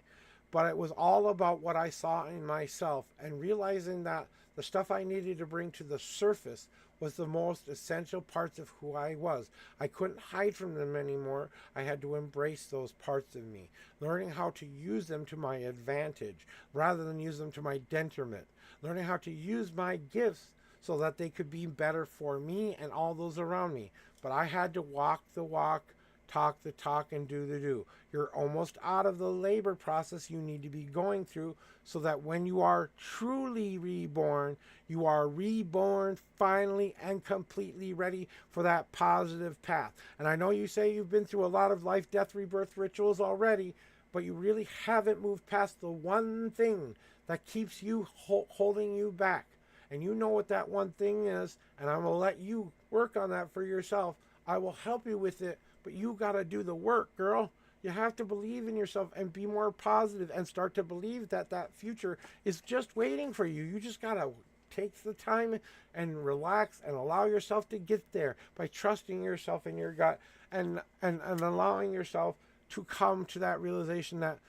S2: But it was all about what I saw in myself, and realizing that the stuff I needed to bring to the surface was the most essential parts of who I was. I couldn't hide from them anymore. I had to embrace those parts of me, learning how to use them to my advantage rather than use them to my detriment, learning how to use my gifts so that they could be better for me and all those around me. But I had to walk the walk, talk the talk, and do the do. You're almost out of the labor process you need to be going through, so that when you are truly reborn, you are reborn finally and completely ready for that positive path. And I know you say you've been through a lot of life, death, rebirth rituals already, but you really haven't moved past the one thing that keeps you holding you back. And you know what that one thing is, and I'm going to let you work on that for yourself. I will help you with it, but you got to do the work, girl. You have to believe in yourself and be more positive and start to believe that that future is just waiting for you. You just got to take the time and relax and allow yourself to get there by trusting yourself in your gut and allowing yourself to come to that realization that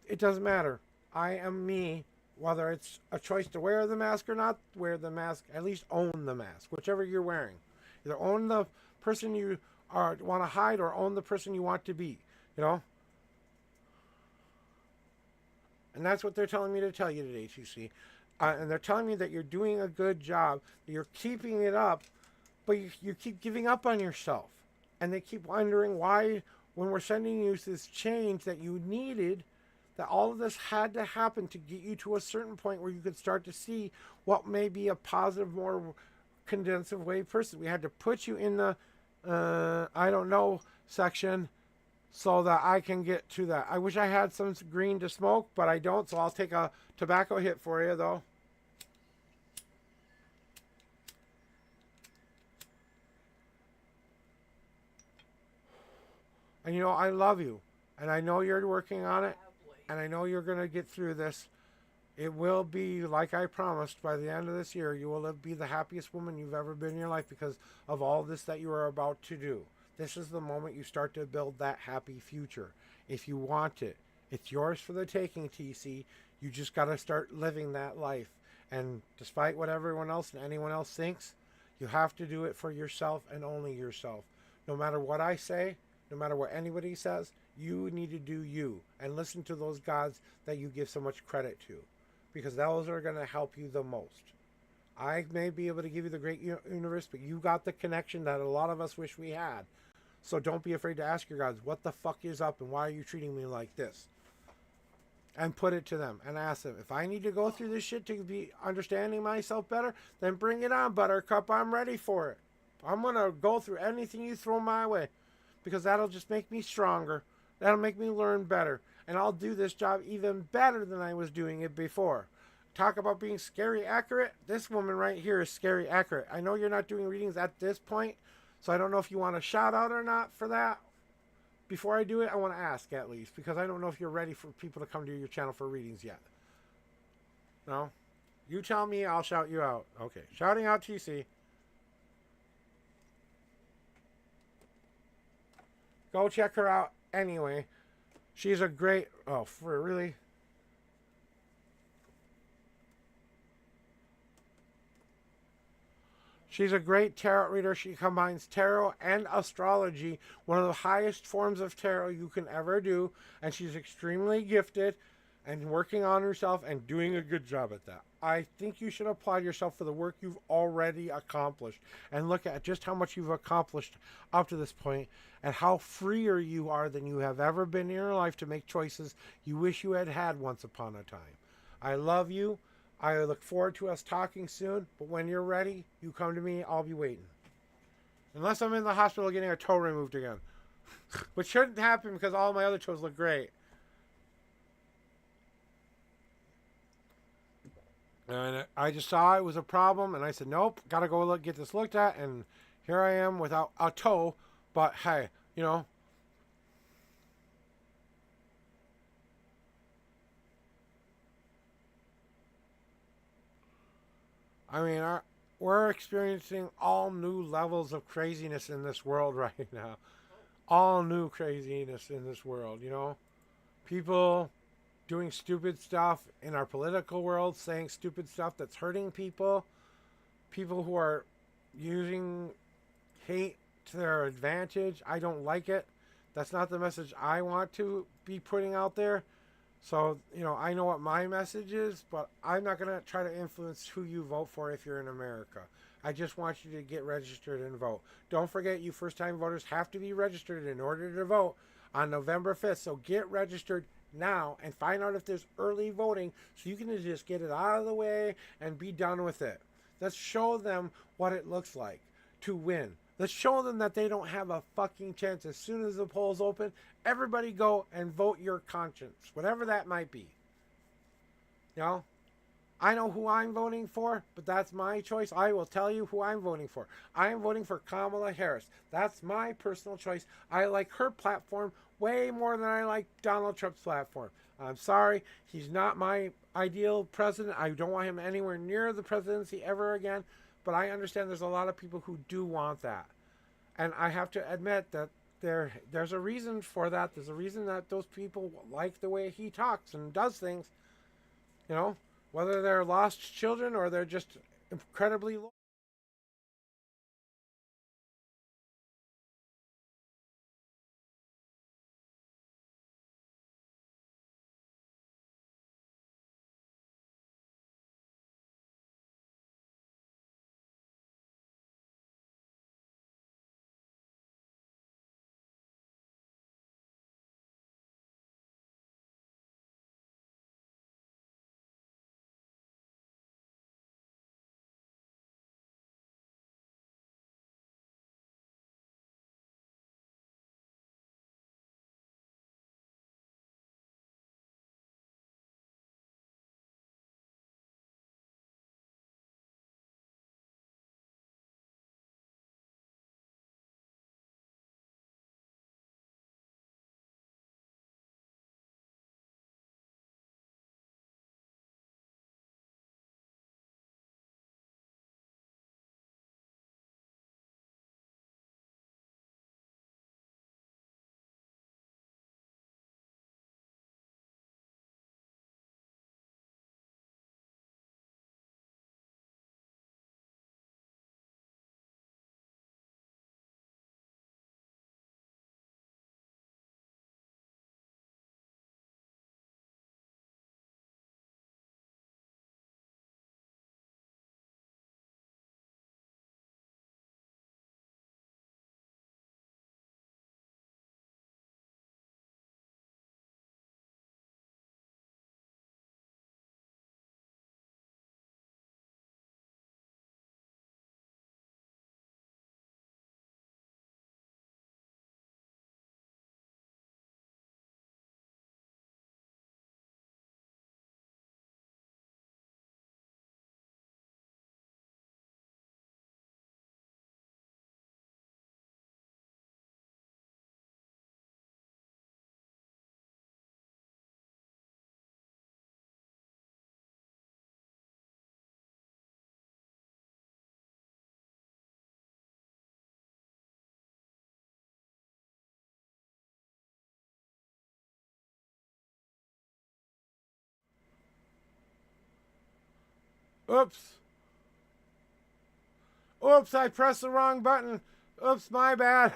S2: it doesn't matter. I am me, whether it's a choice to wear the mask or not wear the mask, at least own the mask, whichever you're wearing. Either own the person you want to hide or own the person you want to be, you know? And that's what they're telling me to tell you today, TC. And they're telling me that you're doing a good job, that you're keeping it up, but you keep giving up on yourself. And they keep wondering why, when we're sending you this change that you needed, that all of this had to happen to get you to a certain point where you could start to see what may be a positive, more condensive way person. We had to put you in the I don't know section so that I can get to that. I wish I had some green to smoke, but I don't, so I'll take a tobacco hit for you though. And you know, I love you, and I know you're working on it, and I know you're going to get through this. It will be, like I promised, by the end of this year, you will be the happiest woman you've ever been in your life because of all this that you are about to do. This is the moment you start to build that happy future. If you want it, it's yours for the taking, TC. You just got to start living that life. And despite what everyone else and anyone else thinks, you have to do it for yourself and only yourself. No matter what I say, no matter what anybody says, you need to do you and listen to those gods that you give so much credit to, because those are going to help you the most. I may be able to give you the great universe, but you got the connection that a lot of us wish we had. So don't be afraid to ask your gods, what the fuck is up and why are you treating me like this? And put it to them and ask them, if I need to go through this shit to be understanding myself better, then bring it on, Buttercup. I'm ready for it. I'm going to go through anything you throw my way because that'll just make me stronger. That'll make me learn better. And I'll do this job even better than I was doing it before. Talk about being scary accurate. This woman right here is scary accurate. I know you're not doing readings at this point, so I don't know if you want a shout out or not for that. Before I do it, I want to ask at least, because I don't know if you're ready for people to come to your channel for readings yet. No? You tell me, I'll shout you out. Okay, shouting out TC. Go check her out anyway. She's a great... Oh, for really? She's a great tarot reader. She combines tarot and astrology, one of the highest forms of tarot you can ever do. And she's extremely gifted and working on herself and doing a good job at that. I think you should applaud yourself for the work you've already accomplished. And look at just how much you've accomplished up to this point and how freer you are than you have ever been in your life to make choices you wish you had had once upon a time. I love you. I look forward to us talking soon, but when you're ready, you come to me, I'll be waiting. Unless I'm in the hospital getting a toe removed again. Which shouldn't happen because all my other toes look great. And I just saw it was a problem, and I said, nope, gotta go get this looked at, and here I am without a toe, but hey, you know. I mean, we're experiencing all new levels of craziness in this world right now. All new craziness in this world, you know? People doing stupid stuff in our political world, saying stupid stuff that's hurting people. People who are using hate to their advantage. I don't like it. That's not the message I want to be putting out there. So, you know, I know what my message is, but I'm not going to try to influence who you vote for if you're in America. I just want you to get registered and vote. Don't forget, you first-time voters have to be registered in order to vote on November 5th. So get registered now and find out if there's early voting so you can just get it out of the way and be done with it. Let's show them what it looks like to win. Let's show them that they don't have a fucking chance. As soon as the polls open, everybody go and vote your conscience, whatever that might be. You know, I know who I'm voting for, but that's my choice. I will tell you who I'm voting for. I am voting for Kamala Harris. That's my personal choice. I like her platform way more than I like Donald Trump's platform. I'm sorry, he's not my ideal president. I don't want him anywhere near the presidency ever again. But I understand there's a lot of people who do want that. And I have to admit that there's a reason for that. There's a reason that those people like the way he talks and does things. You know, whether they're lost children or they're just incredibly Oops. Oops, I pressed the wrong button. Oops, my bad.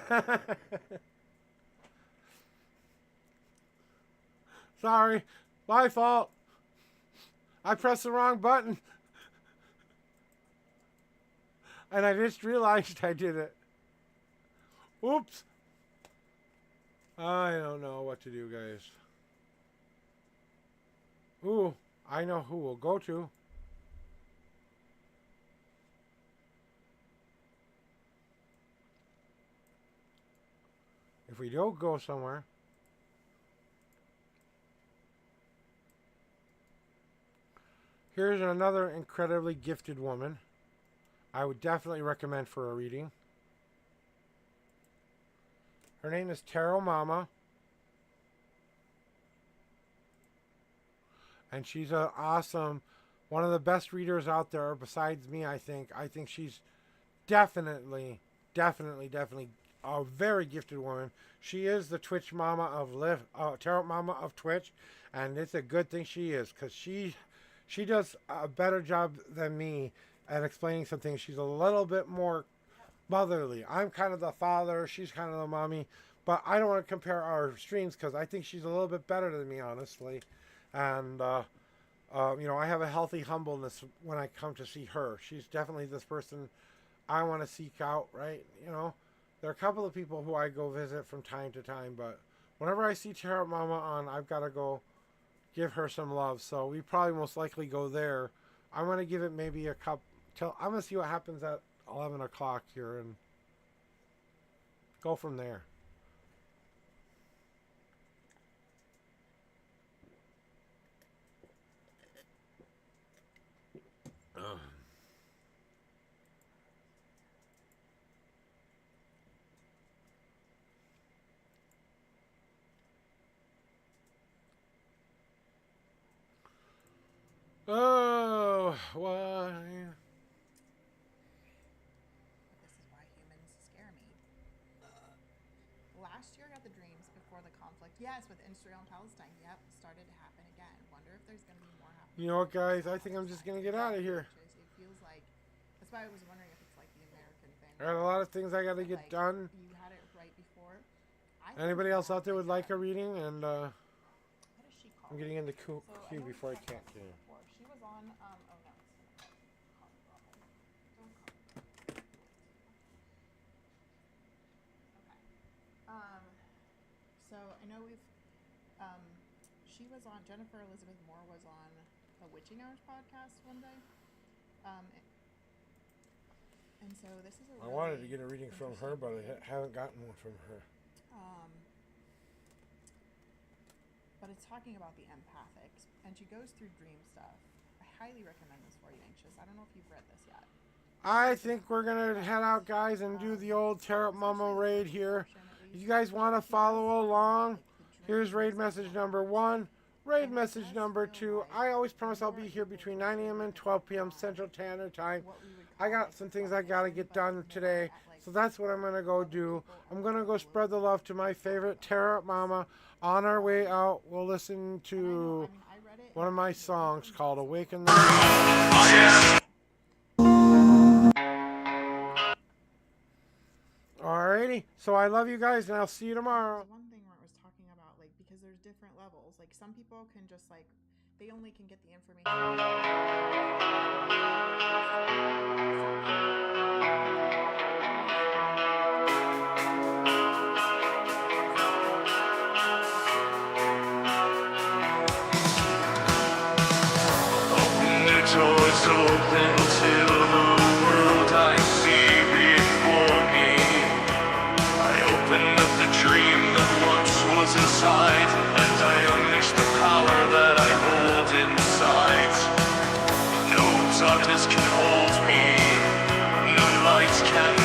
S2: Sorry, my fault. I pressed the wrong button. And I just realized I did it. Oops. I don't know what to do, guys. Ooh, I know who we'll go to. If we don't go somewhere. Here's another incredibly gifted woman. I would definitely recommend for a reading. Her name is Tarot Mama. And she's an awesome, one of the best readers out there besides me, I think. I think she's definitely a very gifted woman. She is the Twitch Mama of Tarot Mama of Twitch. And it's a good thing she is, because she does a better job than me at explaining some things. She's a little bit more motherly. I'm kind of the father. She's kind of the mommy. But I don't want to compare our streams because I think she's a little bit better than me, honestly. And, you know, I have a healthy humbleness when I come to see her. She's definitely this person I want to seek out, right? You know, there are a couple of people who I go visit from time to time. But whenever I see Tarot Mama on, I've got to go give her some love. So we probably most likely go there. I'm going to give it maybe a couple. I'm going to see what happens at 11 o'clock here and go from there. Oh, why?
S4: This is why humans scare me. Last year I got the dreams before the conflict. Yes, with Israel and Palestine. Yep, started to happen again. Wonder if there's going to be more happening.
S2: You know what, guys? I think I'm just going to get out of here.
S4: It feels like, that's why I was wondering if it's like the American thing.
S2: I got a lot of things I got to get
S4: Like,
S2: done.
S4: You had it right before.
S2: Anybody else out there would like a reading? And
S4: What is she called?
S2: I'm getting into queue
S4: So I know
S2: before I
S4: we
S2: can't
S4: talked
S2: get in.
S4: about this before. She was on, oh no, it's not. Don't call me. Okay. So I know she was on, Jennifer Elizabeth Moore was on the Witching Hours podcast one day. And so this is a
S2: I
S4: really
S2: wanted to get a reading from her, but I
S4: interesting
S2: haven't gotten one from her.
S4: But it's talking about the empathics, and she goes through dream stuff. I highly recommend this for you, Anxious. I don't know if you've read this yet.
S2: I think we're going to head out, guys, and do the old Tarot Mama raid here. If you guys want to follow along, here's raid message number 1. Raid message number 2. I always promise I'll be here between 9 a.m. and 12 p.m. Central Standard Time. I got some things I got to get done today, so that's what I'm going to go do. I'm going to go spread the love to my favorite Tarot Mama. On our way out, we'll listen to one of my songs called Awaken the Alrighty, so I love you guys, and I'll see you tomorrow.
S4: One thing where it was talking about, like, because there's different levels. Like, some people can just, like, they only can get the information.
S1: Doors open to the world I see before me. I open up the dream that once was inside, and I unleash the power that I hold inside. No darkness can hold me, no light can